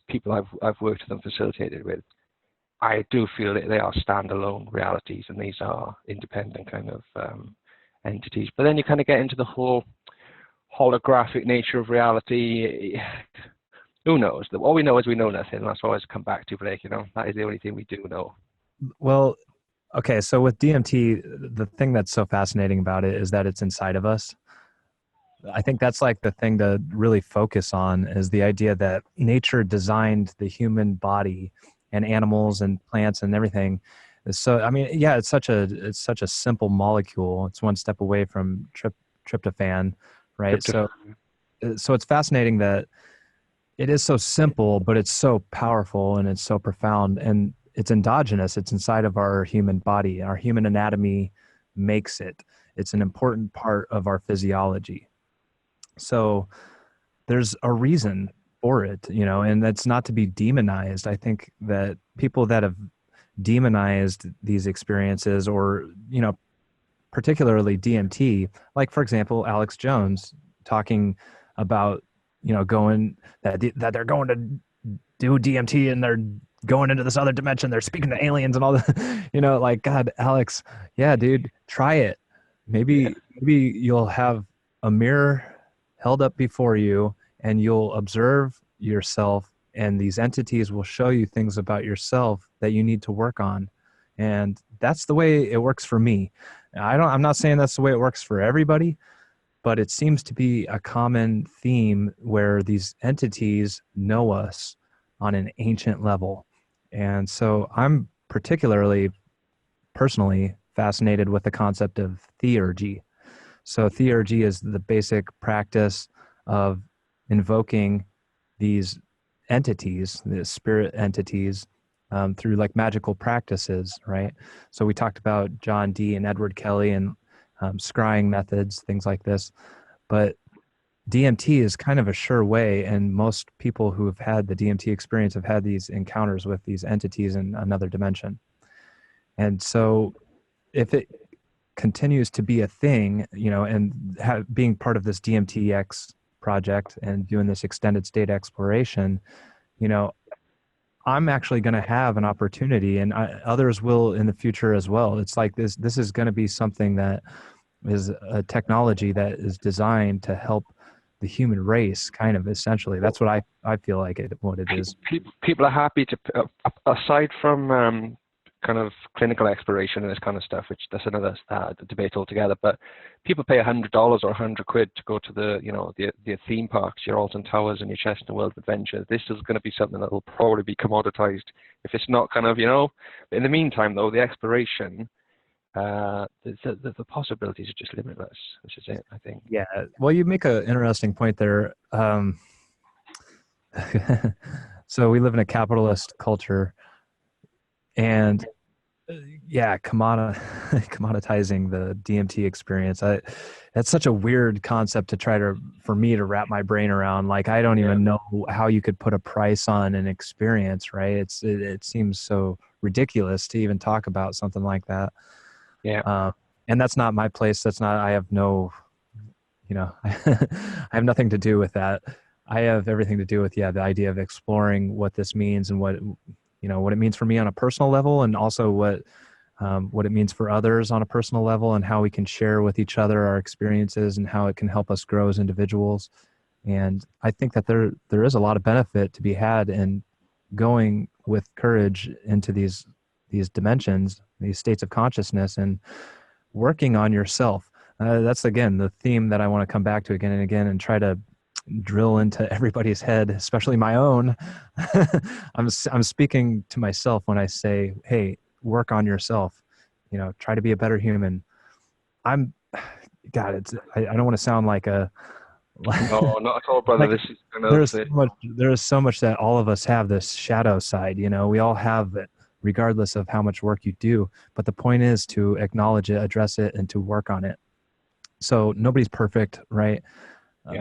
people I've worked with and facilitated with, I do feel that they are standalone realities, and these are independent kind of entities. But then you kind of get into the whole holographic nature of reality. Who knows? All we know is we know nothing. That's what I always come back to, Blake. You know, that is the only thing we do know. Well, okay. So with DMT, the thing that's so fascinating about it is that it's inside of us. I think that's like the thing to really focus on, is the idea that nature designed the human body and animals and plants and everything. So, I mean, yeah, it's such a simple molecule. It's one step away from tryptophan, right? So it's fascinating that it is so simple, but it's so powerful and it's so profound, and it's endogenous. It's inside of our human body. Our human anatomy makes it. It's an important part of our physiology. So there's a reason for it, you know, and that's not to be demonized. I think that people that have demonized these experiences, or, you know, particularly DMT, like, for example, Alex Jones talking about, you know, that they're going to do DMT and they're going into this other dimension, they're speaking to aliens and all that, you know, like, God, Alex, yeah, dude, try it. Maybe you'll have a mirror held up before you and you'll observe yourself, and these entities will show you things about yourself that you need to work on. And that's the way it works for me. I'm not saying that's the way it works for everybody, but it seems to be a common theme where these entities know us on an ancient level. And so I'm particularly personally fascinated with the concept of theurgy. So theurgy is the basic practice of invoking these entities, the spirit entities, through like magical practices, right? So we talked about John Dee and Edward Kelly and scrying methods, things like this. But DMT is kind of a sure way, and most people who have had the DMT experience have had these encounters with these entities in another dimension. And so if it continues to be a thing, and being part of this DMTx project and doing this extended state exploration, I'm actually going to have an opportunity, and others will in the future as well. It's like this is going to be something that is a technology that is designed to help the human race, kind of, essentially. That's what I feel like what it is. People are happy to, aside from kind of clinical exploration and this kind of stuff, which that's another debate altogether, but people pay $100 or £100 to go to the theme parks, your Alton Towers and your Chester World of Adventure. This is going to be something that will probably be commoditized if it's not kind of, in the meantime, though, the exploration, the possibilities are just limitless, which is it, I think. Yeah. Well, you make an interesting point there. So we live in a capitalist culture, and commoditizing the DMT experience. That's such a weird concept for me to wrap my brain around. Like, I don't even know how you could put a price on an experience, right? It seems so ridiculous to even talk about something like that. Yeah. And that's not my place. I have no, I have nothing to do with that. I have everything to do with, the idea of exploring what this means and what it means for me on a personal level, and also what it means for others on a personal level, and how we can share with each other our experiences and how it can help us grow as individuals. And I think that there is a lot of benefit to be had in going with courage into these dimensions, these states of consciousness, and working on yourself. That's, again, the theme that I want to come back to again and again, and try to drill into everybody's head, especially my own. I'm speaking to myself when I say, hey, work on yourself, try to be a better human. I don't want to sound like a, no, not at all, brother. Like, this is kind of there's so much that all of us have, this shadow side, we all have it, regardless of how much work you do. But the point is to acknowledge it, address it, and to work on it. So nobody's perfect, right?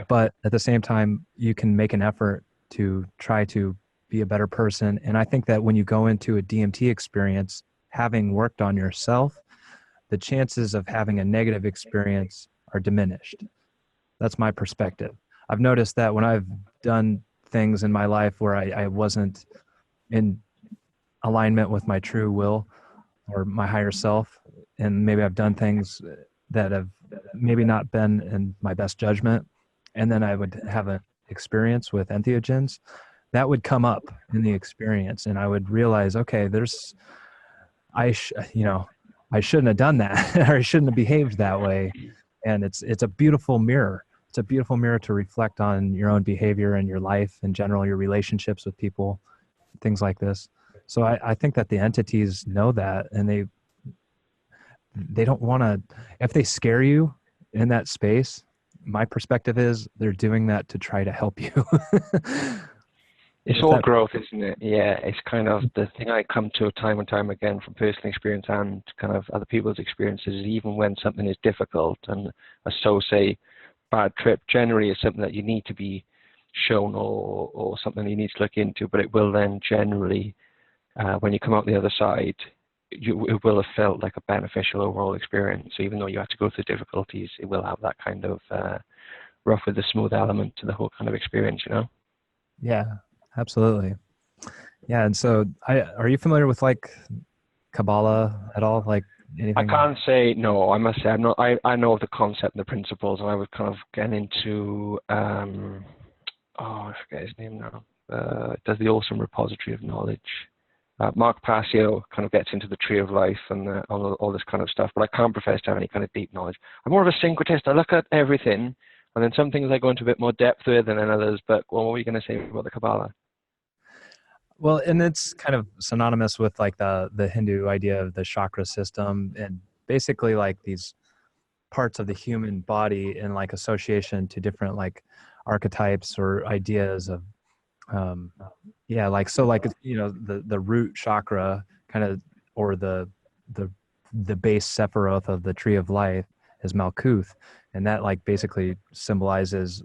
But at the same time, you can make an effort to try to be a better person. And I think that when you go into a DMT experience, having worked on yourself, the chances of having a negative experience are diminished. That's my perspective. I've noticed that when I've done things in my life where I wasn't in alignment with my true will or my higher self, and maybe I've done things that have maybe not been in my best judgment, and then I would have an experience with entheogens, that would come up in the experience, and I would realize, okay, I shouldn't have done that, or I shouldn't have behaved that way. And it's a beautiful mirror. It's a beautiful mirror to reflect on your own behavior and your life in general, your relationships with people, things like this. So I think that the entities know that, and they don't want to, if they scare you in that space, my perspective is they're doing that to try to help you. It's all growth, isn't it? Yeah, it's kind of the thing I come to time and time again from personal experience and kind of other people's experiences, even when something is difficult and say bad trip generally is something that you need to be shown or something you need to look into, but it will then generally, when you come out the other side, it will have felt like a beneficial overall experience. So even though you have to go through difficulties, it will have that kind of rough with the smooth element to the whole kind of experience, Yeah, absolutely. Yeah, and so are you familiar with like Kabbalah at all? Like anything? I can't say no. I must say I'm not. I know of the concept and the principles, and I would kind of get into I forget his name now. Does the awesome repository of knowledge. Mark Passio kind of gets into the tree of life and all this kind of stuff, but I can't profess to have any kind of deep knowledge. I'm more of a syncretist. I look at everything, and then some things I go into a bit more depth with than others. But what were you going to say about the Kabbalah? Well, and it's kind of synonymous with like the Hindu idea of the chakra system, and basically like these parts of the human body in like association to different like archetypes or ideas of the root chakra kind of, or the base sephiroth of the tree of life is Malkuth, and that like basically symbolizes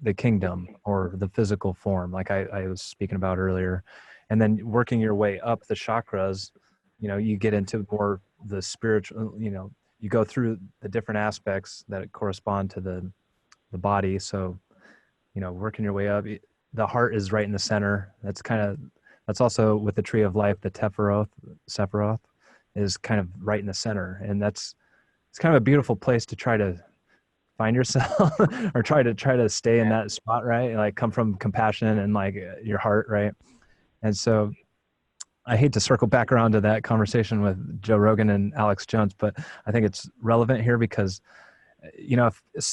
the kingdom or the physical form, like I was speaking about earlier, and then working your way up the chakras, you get into more the spiritual, you go through the different aspects that correspond to the body. So, working your way up, the heart is right in the center. That's also with the tree of life, the Sephiroth is kind of right in the center. And it's kind of a beautiful place to try to find yourself or try to stay in that spot, right? Like come from compassion and like your heart, right? And so I hate to circle back around to that conversation with Joe Rogan and Alex Jones, but I think it's relevant here because,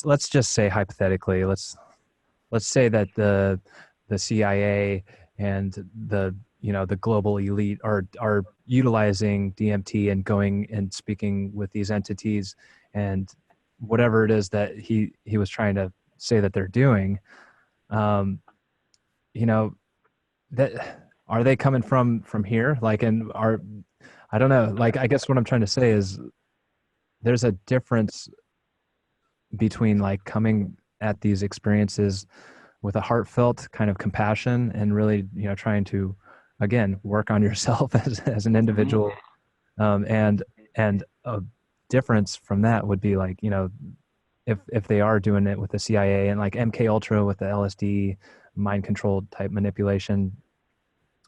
let's just say hypothetically, let's say that the CIA and the global elite are utilizing DMT and going and speaking with these entities and whatever it is that he was trying to say that they're doing, that are they coming from here? Like, and I don't know, like, I guess what I'm trying to say is there's a difference between like coming at these experiences with a heartfelt kind of compassion and really, trying to, again, work on yourself as an individual. And a difference from that would be like, if they are doing it with the CIA and like MK Ultra with the LSD mind controlled type manipulation.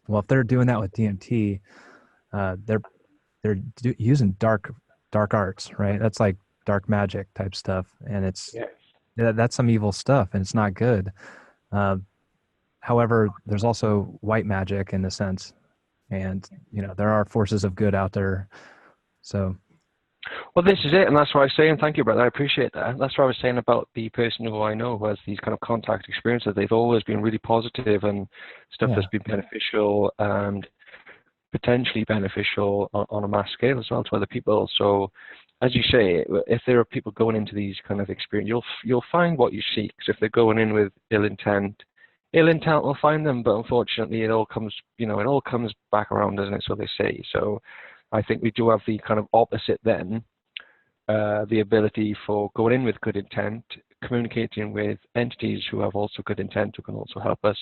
Well, if they're doing that with DMT, they're using dark arts, right? That's like dark magic type stuff. And that's some evil stuff and it's not good. However, there's also white magic in a sense, and there are forces of good out there. So, well, this is it, and that's what I was saying. Thank you, brother. I appreciate that. That's what I was saying about the person who I know who has these kind of contact experiences. They've always been really positive and stuff that's been beneficial and potentially beneficial on a mass scale as well to other people. So, as you say, if there are people going into these kind of experiences, you'll find what you seek. So if they're going in with ill intent will find them. But unfortunately, it all comes back around, doesn't it? So they say. So I think we do have the kind of opposite then, the ability for going in with good intent, communicating with entities who have also good intent, who can also help us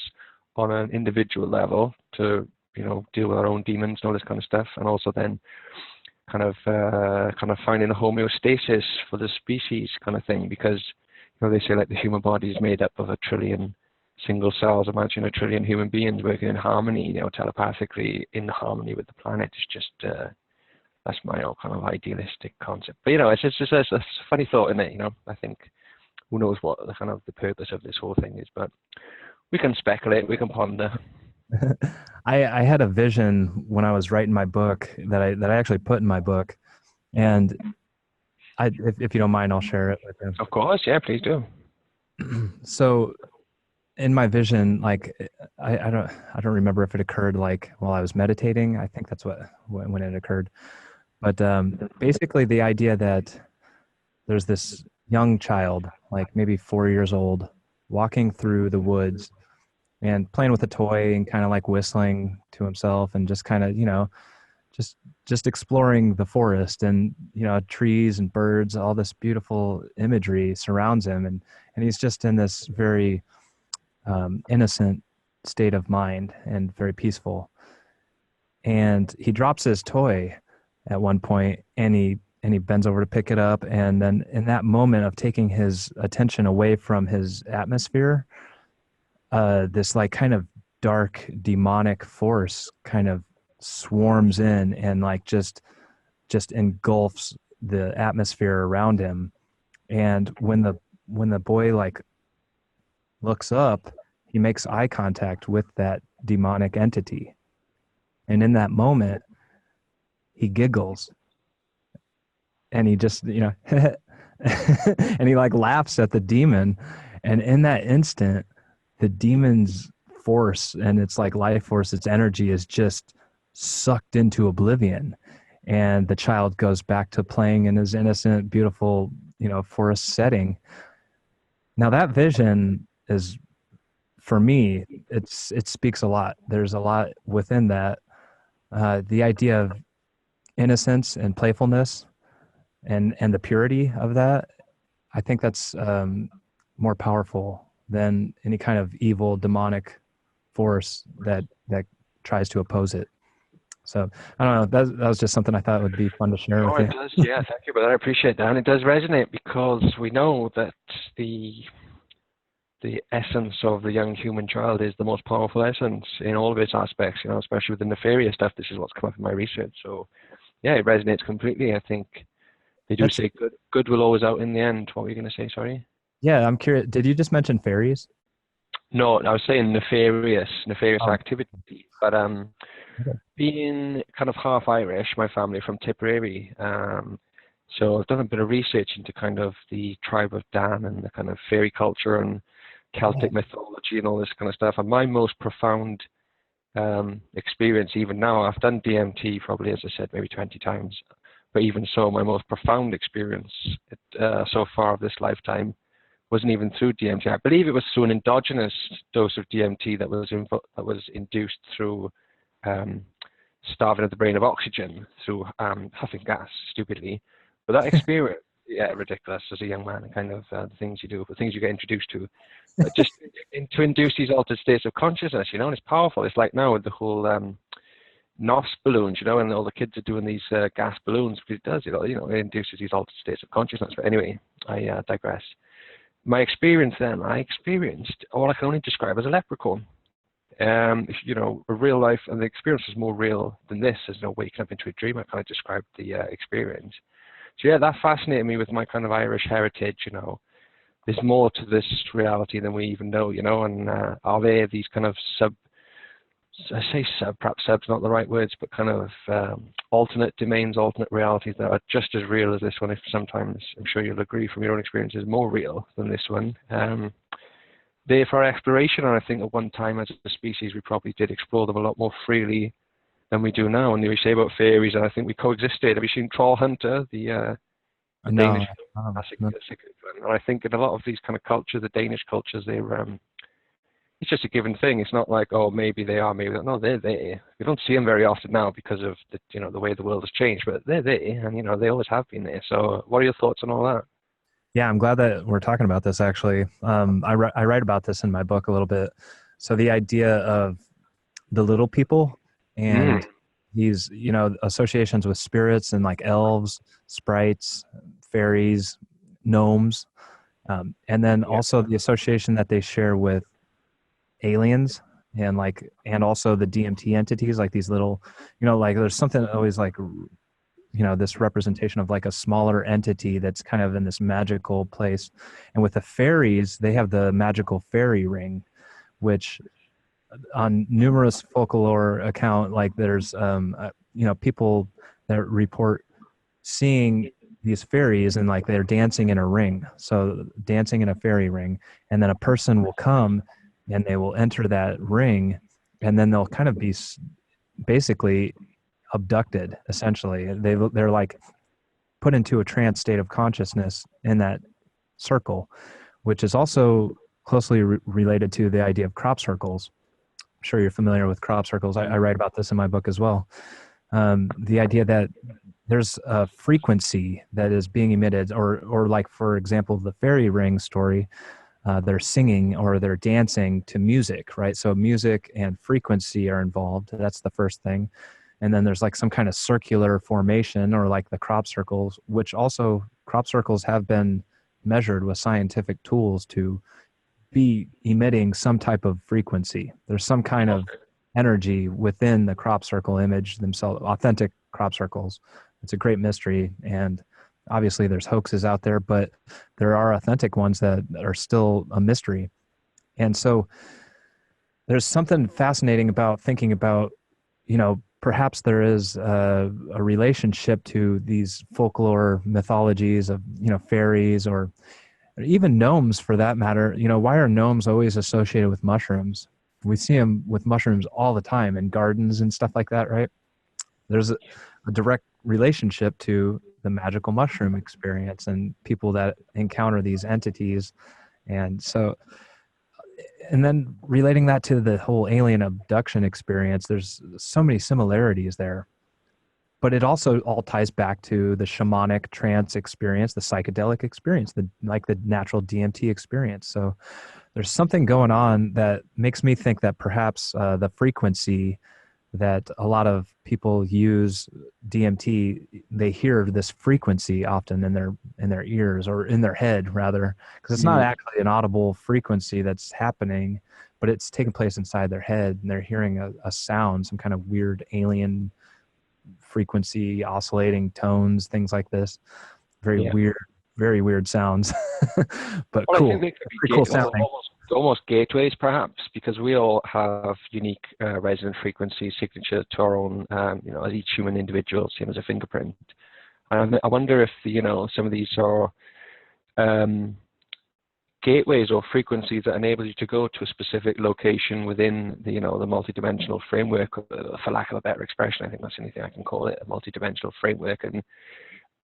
on an individual level to deal with our own demons and all this kind of stuff, and also then kind of finding a homeostasis for the species kind of thing, because they say like the human body is made up of 1 trillion single cells. Imagine 1 trillion human beings working in harmony, telepathically in harmony with the planet. It's just that's my own kind of idealistic concept. But it's a funny thought, isn't it? I think who knows what the kind of the purpose of this whole thing is, but we can speculate, we can ponder. I had a vision when I was writing my book that I actually put in my book, and if you don't mind, I'll share it with you. Of course, yeah, please do. So, in my vision, like I don't remember if it occurred like while I was meditating. I think that's when it occurred. But basically, the idea that there's this young child, like maybe 4 years old, walking through the woods and playing with a toy and kind of like whistling to himself and just kind of, just exploring the forest and, trees and birds, all this beautiful imagery surrounds him. And he's just in this very innocent state of mind and very peaceful. And he drops his toy at one point and he bends over to pick it up. And then in that moment of taking his attention away from his atmosphere, this like kind of dark demonic force kind of swarms in and like just engulfs the atmosphere around him. And when the boy like looks up, he makes eye contact with that demonic entity. And in that moment, he giggles and he just, and he like laughs at the demon. And in that instant, the demon's force and its like life force, its energy is just sucked into oblivion. And the child goes back to playing in his innocent, beautiful, forest setting. Now that vision is, for me, it speaks a lot. There's a lot within that. The idea of innocence and playfulness and the purity of that, I think that's more powerful than any kind of evil demonic force that tries to oppose it. So I don't know. That was just something I thought would be fun to share Oh, with it you. does. Yeah, thank you, brother. I appreciate that. And it does resonate because we know that the essence of the young human child is the most powerful essence in all of its aspects, you know, especially with the nefarious stuff. This is what's come up in my research. So yeah, it resonates completely. I think they do say good will always out in the end. What were you going to say? Sorry. Yeah, I'm curious. Did you just mention fairies? No, I was saying nefarious Oh, activity. But okay. being kind of half Irish, my family from Tipperary, so I've done a bit of research into kind of the tribe of Dan and the kind of fairy culture and Celtic mythology and all this kind of stuff. And my most profound experience, even now, I've done DMT probably, as I said, maybe 20 times. But even so, my most profound experience so far of this lifetime wasn't even through DMT. I believe it was through an endogenous dose of DMT that was induced through starving of the brain of oxygen through huffing gas, stupidly. But that experience, yeah, ridiculous as a young man, kind of the things you do, the things you get introduced to, just to induce these altered states of consciousness, you know, and it's powerful. It's like now with the whole NOS balloons, you know, and all the kids are doing these gas balloons, because it does, it induces these altered states of consciousness. But anyway, I digress. My experience then, I experienced what I can only describe as a leprechaun. A real life, and the experience is more real than this. There's no waking up into a dream. I kind of described the experience. So yeah, that fascinated me with my kind of Irish heritage, you know. There's more to this reality than we even know, you know, and are there these kind of perhaps sub's not the right words, but kind of alternate domains, alternate realities that are just as real as this one, if sometimes, I'm sure you'll agree from your own experience, is more real than this one. There for exploration, and I think at one time as a species we probably did explore them a lot more freely than we do now. And we say about fairies, and I think we coexisted. Have you seen Troll Hunter, the No, Danish classic? no. And I think in a lot of these kind of cultures, the Danish cultures, they're it's just a given thing. It's not like, oh, maybe they are, maybe they're not. No, they're there. We don't see them very often now because of the way the world has changed, but they're there, and they always have been there. So what are your thoughts on all that? Yeah, I'm glad that we're talking about this, actually. I write about this in my book a little bit. So the idea of the little people and these, associations with spirits and like elves, sprites, fairies, gnomes, and then also the association that they share with aliens and also the DMT entities, like these little, like there's something always like, this representation of like a smaller entity that's kind of in this magical place. And with the fairies, they have the magical fairy ring, which on numerous folklore account, like there's, people that report seeing these fairies and like they're dancing in a ring. So dancing in a fairy ring, and then a person will come and they will enter that ring, and then they'll kind of be basically abducted. Essentially, they're like put into a trance state of consciousness in that circle, which is also closely related to the idea of crop circles. I'm sure you're familiar with crop circles. I write about this in my book as well. The idea that there's a frequency that is being emitted, or like, for example, the fairy ring story, they're singing or they're dancing to music, right? So music and frequency are involved. That's the first thing. And then there's like some kind of circular formation, or like the crop circles, which also crop circles have been measured with scientific tools to be emitting some type of frequency. There's some kind of energy within the crop circle image themselves, authentic crop circles. It's a great mystery. And obviously there's hoaxes out there, but there are authentic ones that are still a mystery. And so there's something fascinating about thinking about, perhaps there is a relationship to these folklore mythologies of, fairies or even gnomes for that matter. Why are gnomes always associated with mushrooms? We see them with mushrooms all the time in gardens and stuff like that, right? There's a direct relationship to the magical mushroom experience and people that encounter these entities. And then relating that to the whole alien abduction experience, there's so many similarities there. But it also all ties back to the shamanic trance experience, the psychedelic experience, the natural DMT experience. So there's something going on that makes me think that perhaps the frequency that a lot of people use DMT, they hear this frequency often in their ears, or in their head rather, because it's not actually an audible frequency that's happening, but it's taking place inside their head, and they're hearing a sound, some kind of weird alien frequency, oscillating tones, things like this. Very weird sounds, but Well, cool. I think they could be cool sounding. almost gateways, perhaps, because we all have unique resonant frequency signature to our own, as each human individual, same as a fingerprint. And I wonder if, some of these are gateways or frequencies that enable you to go to a specific location within the, the multidimensional framework, for lack of a better expression. I think that's the only thing I can call it, a multidimensional framework. And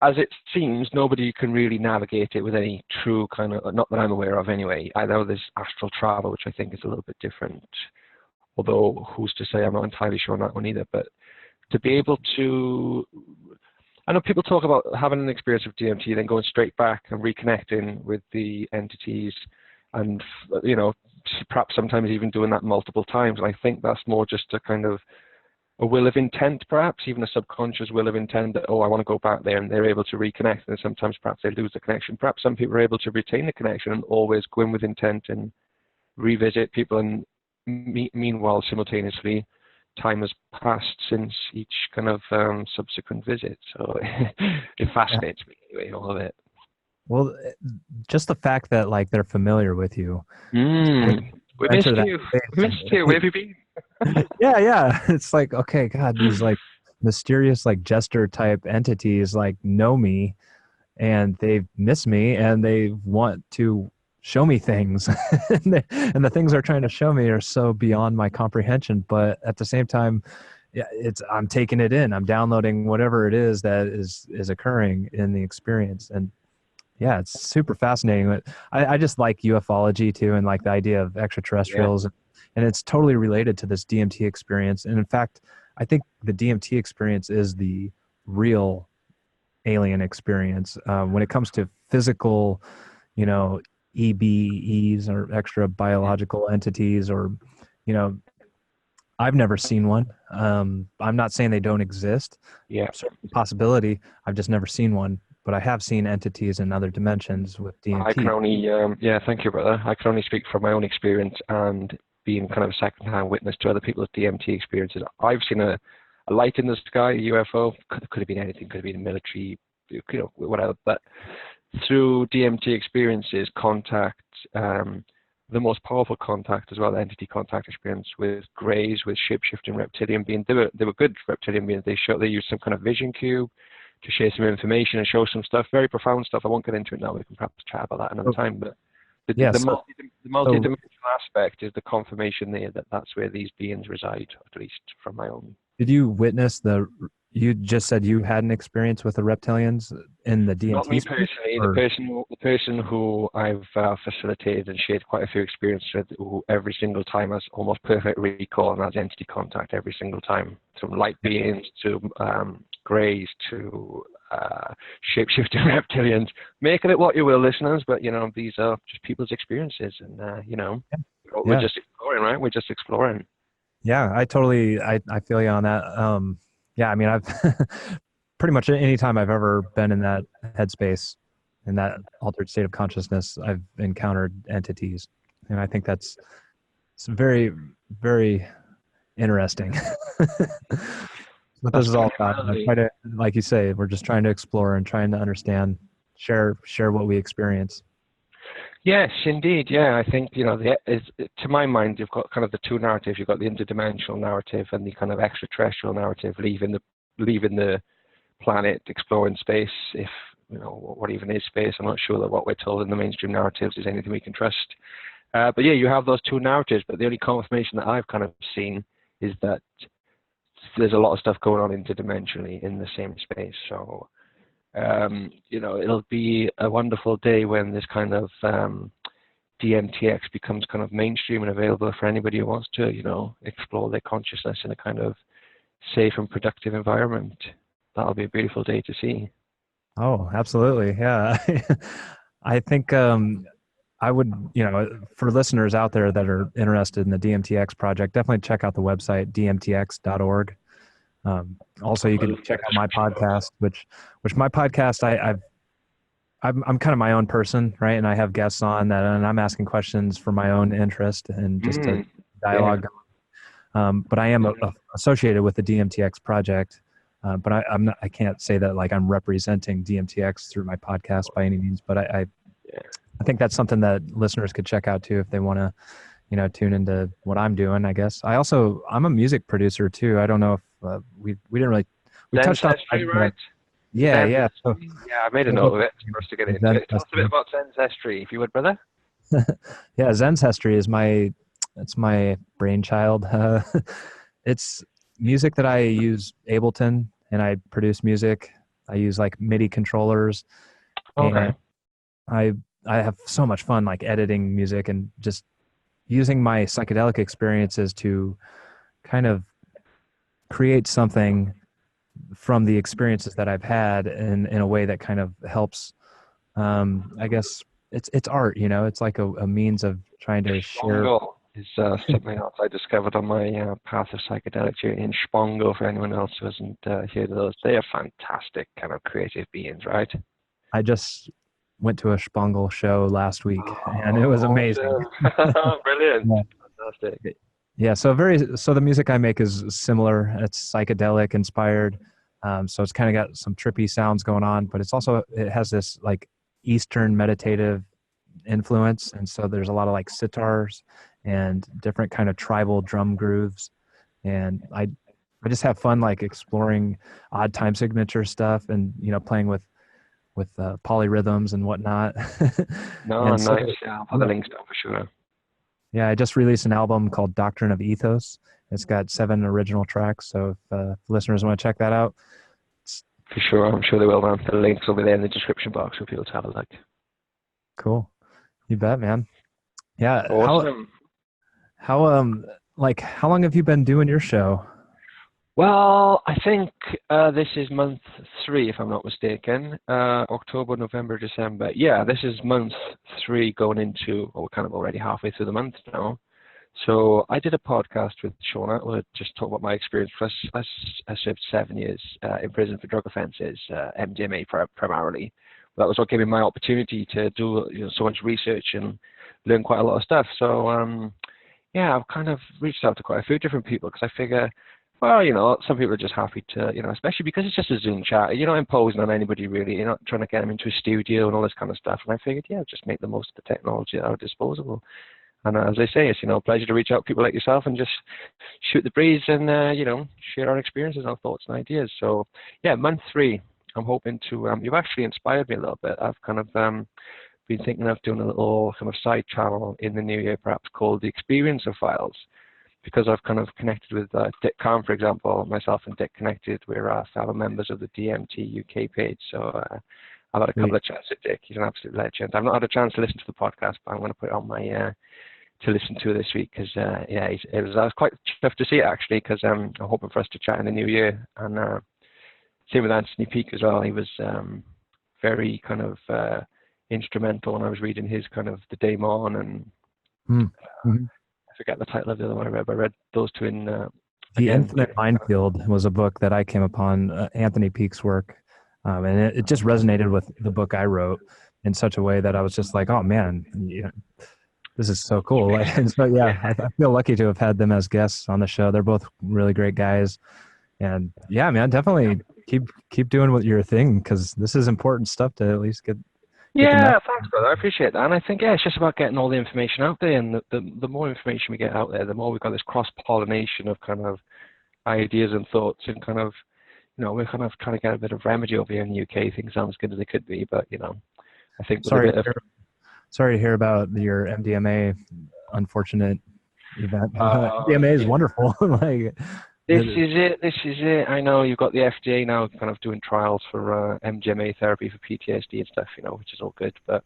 as it seems, nobody can really navigate it with any true kind of, not that I'm aware of anyway. I know there's astral travel, which I think is a little bit different, although who's to say, I'm not entirely sure on that one either. But to be able to, I know people talk about having an experience of DMT, then going straight back and reconnecting with the entities, and, perhaps sometimes even doing that multiple times. And I think that's more just a kind of a will of intent, perhaps even a subconscious will of intent that, I want to go back there, and they're able to reconnect. And sometimes perhaps they lose the connection. Perhaps some people are able to retain the connection and always go in with intent and revisit people. And meanwhile, simultaneously, time has passed since each kind of subsequent visit. So it fascinates me anyway, all of it. Well, just the fact that like they're familiar with you. We missed you. Where have you been? Yeah. It's like, okay, God, these like mysterious, like jester type entities like know me, and they miss me, and they want to show me things. and the things they're trying to show me are so beyond my comprehension. But at the same time, I'm taking it in. I'm downloading whatever it is that is occurring in the experience. And yeah, it's super fascinating. I just like ufology too, and like the idea of extraterrestrials. And it's totally related to this DMT experience. And in fact, I think the DMT experience is the real alien experience when it comes to physical, EBEs, or extra biological entities, or, I've never seen one. I'm not saying they don't exist. Yeah. Certainly a possibility. I've just never seen one, but I have seen entities in other dimensions with DMT. I can only, thank you, brother. I can only speak from my own experience and being kind of a second-hand witness to other people's DMT experiences. I've seen a light in the sky, a UFO. Could have been anything. Could have been a military, whatever. But through DMT experiences, contact, the most powerful contact as well, the entity contact experience with greys, with shape-shifting reptilian beings. They were good reptilian beings. They used some kind of vision cube to share some information and show some stuff, very profound stuff. I won't get into it now. We can perhaps chat about that another time. But the multi-dimensional aspect is the confirmation there that that's where these beings reside, at least from my own. Did you witness you just said you had an experience with the reptilians in the DMT? Not me personally. The person who I've facilitated and shared quite a few experiences with, who every single time has almost perfect recall and has entity contact every single time, from light beings to greys to shape-shifting reptilians. Make of it what you will, listeners, but these are just people's experiences, and we're just exploring, right? We're just exploring. Yeah, I feel you on that. Yeah, I mean, I've pretty much any time I've ever been in that headspace, in that altered state of consciousness, I've encountered entities, and I think it's very, very interesting. What this is all about. Like you say, we're just trying to explore and trying to understand, share what we experience. Yes, indeed. Yeah, I think, to my mind, you've got kind of the two narratives. You've got the interdimensional narrative and the kind of extraterrestrial narrative, leaving the planet, exploring space. If, what even is space? I'm not sure that what we're told in the mainstream narratives is anything we can trust. But yeah, you have those two narratives, but the only confirmation that I've kind of seen is that there's a lot of stuff going on interdimensionally in the same space. So, it'll be a wonderful day when this kind of DMTx becomes kind of mainstream and available for anybody who wants to, explore their consciousness in a kind of safe and productive environment. That'll be a beautiful day to see. Oh, absolutely. Yeah. I think I would, for listeners out there that are interested in the DMTx project, definitely check out the website, dmtx.org. Also, you can check out my podcast, which my podcast, I'm kind of my own person, right? And I have guests on that, and I'm asking questions for my own interest and just to dialogue. Yeah. But I am associated with the DMTx project, but I can't say that like I'm representing DMTx through my podcast by any means. But I think that's something that listeners could check out too if they want to, tune into what I'm doing. I guess I'm a music producer too. I don't know if we didn't really touched on right? Yeah, Zen, yeah. So, yeah, I made a note of it for us to get into it. Tell us a bit about Zen's, if you would, brother. Yeah, Zen's is my brainchild. It's music that I use Ableton, and I produce music. I use like MIDI controllers, and I have so much fun like editing music and just using my psychedelic experiences to kind of create something from the experiences that I've had in a way that kind of helps. I guess it's art, it's like a means of trying to share. Is something else I discovered on my path of psychedelic journey in Spongo. For anyone else who hasn't heard of those, they are fantastic kind of creative beings, right? I just went to a Spongo show last week, and it was amazing. Brilliant. Yeah. Fantastic. Yeah, so the music I make is similar. It's psychedelic inspired. So it's kind of got some trippy sounds going on, but it has this like Eastern meditative influence. And so there's a lot of like sitars and different kind of tribal drum grooves. And I just have fun like exploring odd time signature stuff and, playing with polyrhythms and whatnot. Nice. Yeah, I'll put the links down for sure. Yeah, I just released an album called Doctrine of Ethos. It's got 7 original tracks. So if listeners want to check that out. For sure, I'm sure they will, man. The links will be there in the description box for people to have a look. Cool. You bet, man. Yeah. Awesome. How long have you been doing your show? Well, I think this is month 3, if I'm not mistaken. October, November, December. Yeah, this is month 3 going into, we're kind of already halfway through the month now. So I did a podcast with Shauna. We'll just talk about my experience. I served 7 years in prison for drug offences, MDMA primarily. That was what gave me my opportunity to do so much research and learn quite a lot of stuff. So I've kind of reached out to quite a few different people because I figure, well, some people are just happy to, especially because it's just a Zoom chat. You're not imposing on anybody really. You're not trying to get them into a studio and all this kind of stuff. And I figured, just make the most of the technology at our disposal. And as I say, it's, a pleasure to reach out to people like yourself and just shoot the breeze and, share our experiences, our thoughts and ideas. So, month 3, I'm hoping to, you've actually inspired me a little bit. I've kind of been thinking of doing a little kind of side channel in the new year, perhaps called the Experience Files, because I've kind of connected with Dick Kahn, for example. Myself and Dick connected. We're fellow members of the DMT UK page. So I've had a couple of chats with Dick. He's an absolute legend. I've not had a chance to listen to the podcast, but I'm going to put it on my to listen to this week because I was quite chuffed to see it actually because I'm hoping for us to chat in the new year. And same with Anthony Peake as well. He was very kind of instrumental when I was reading his kind of The Daemon and I forget the title of the other one I read, but I read those two in The Infinite Minefield was a book that I came upon, Anthony Peake's work, and it just resonated with the book I wrote in such a way that I was just like, oh man, this is so cool. And so I feel lucky to have had them as guests on the show. They're both really great guys, and yeah, man, definitely keep doing what your thing because this is important stuff to at least get. Yeah, thanks, brother. I appreciate that. And I think, it's just about getting all the information out there. And the more information we get out there, the more we've got this cross-pollination of kind of ideas and thoughts and kind of, we're kind of trying to get a bit of remedy over here in the UK. Things aren't as good as they could be, but, I think... Sorry to hear about your MDMA unfortunate event. MDMA is wonderful. This is it. I know you've got the FDA now kind of doing trials for MDMA therapy for PTSD and stuff, which is all good. But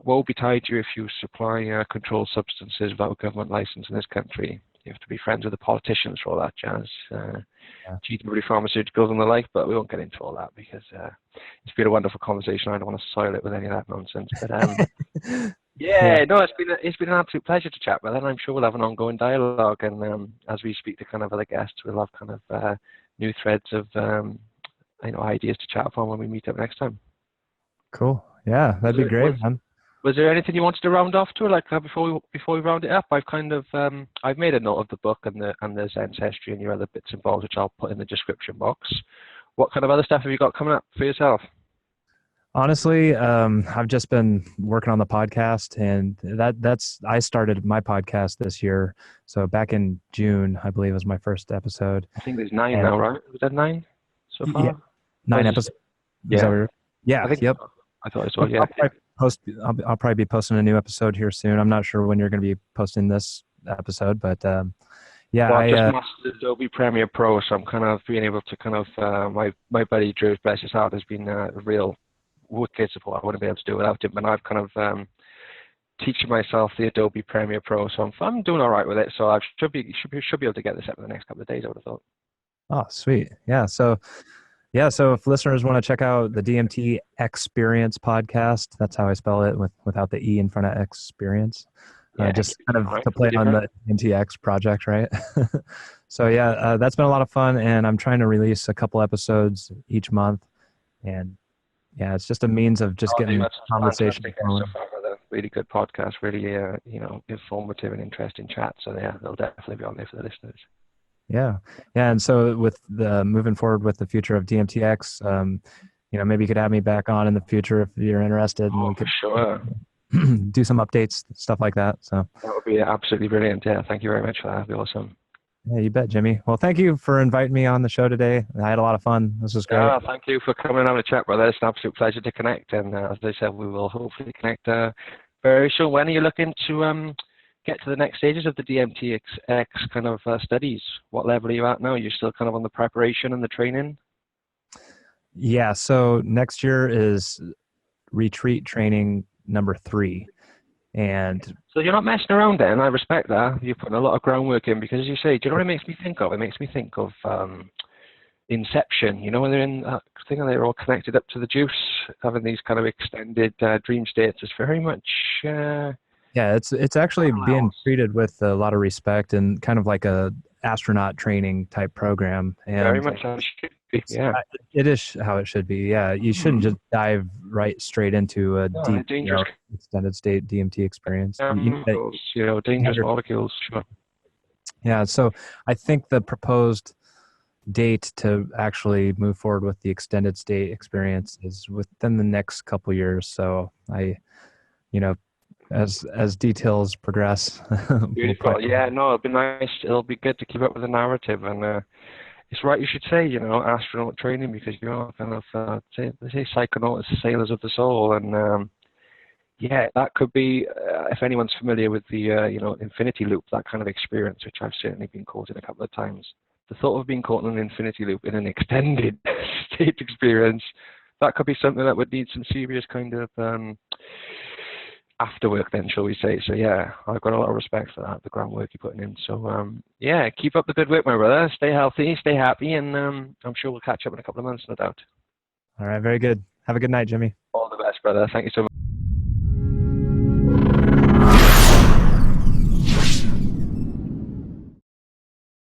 woe betide you if you supply controlled substances without a government license in this country. You have to be friends with the politicians for all that jazz. GW pharmaceuticals and the like, but we won't get into all that because it's been a wonderful conversation. I don't want to soil it with any of that nonsense. But no, it's been an absolute pleasure to chat with, and I'm sure we'll have an ongoing dialogue. And as we speak to kind of other guests, we'll have kind of new threads of ideas to chat upon when we meet up next time. Cool. Yeah, that'd be great, man. Was there anything you wanted to round off to, like before we round it up? I've kind of I've made a note of the book and the ancestry and your other bits and bobs, which I'll put in the description box. What kind of other stuff have you got coming up for yourself? Honestly, I've just been working on the podcast, and I started my podcast this year. So back in June, I believe, was my first episode. I think there's 9 now, right? Was that 9 so far? Yeah, 9 episodes. Yeah. Yeah. Yep. I thought I saw. Yeah. I'll probably be posting a new episode here soon. I'm not sure when you're going to be posting this episode, but yeah. Well, I just mastered Adobe Premiere Pro, so I'm kind of being able to kind of my buddy Drew, bless his heart, has been a real wicked support. I wouldn't be able to do it without him, but I've kind of teaching myself the Adobe Premiere Pro, so I'm doing all right with it. So I should be able to get this up in the next couple of days, I would have thought. Oh, sweet. Yeah. So if listeners want to check out the DMT Xperience Podcast, that's how I spell it, without the E in front of experience. Just kind of to play on the DMTx project, right? So yeah, that's been a lot of fun, and I'm trying to release a couple episodes each month, and yeah, it's just a means of just getting conversation going. Really good podcast, really informative and interesting chat. So yeah, they'll definitely be on there for the listeners. Yeah. And so with the moving forward with the future of DMTx, maybe you could have me back on in the future if you're interested, and we could do some updates, stuff like that. So that would be absolutely brilliant. Yeah, thank you very much for that. That'd be awesome. Yeah, you bet, Jimmy. Well, thank you for inviting me on the show today. I had a lot of fun. This was great. Yeah, thank you for coming on the chat, brother. It's an absolute pleasure to connect. And as I said, we will hopefully connect very soon. When are you looking to get to the next stages of the DMTx kind of studies? What level are you at now? You're still kind of on the preparation and the training? Yeah, so next year is retreat training number 3. And so you're not messing around then. I respect that. You're putting a lot of groundwork in, because as you say, do you know what it makes me think of? It makes me think of Inception. You know, when they're in that thing and they're all connected up to the juice, having these kind of extended dream states. It's very much... yeah, it's actually being treated with a lot of respect, and kind of like a astronaut training type program. And very much how it should be. Yeah, it is how it should be. Yeah, you shouldn't just dive right straight into a deep, extended state DMT experience. Dangerous molecules. Sure. Yeah, so I think the proposed date to actually move forward with the extended state experience is within the next couple years. So as details progress. Beautiful. Yeah, no, it'll be nice. It'll be good to keep up with the narrative, and it's right you should say, astronaut training, because you are kind of they say psychonauts, sailors of the soul, and that could be if anyone's familiar with the infinity loop, that kind of experience, which I've certainly been caught in a couple of times. The thought of being caught in an infinity loop in an extended state experience, that could be something that would need some serious kind of afterwork then, shall we say. So yeah, I've got a lot of respect for that, the groundwork you're putting in. So keep up the good work, my brother. Stay healthy, stay happy, and I'm sure we'll catch up in a couple of months, no doubt. All right, very good. Have a good night, Jimmy. All the best, brother. Thank you so much.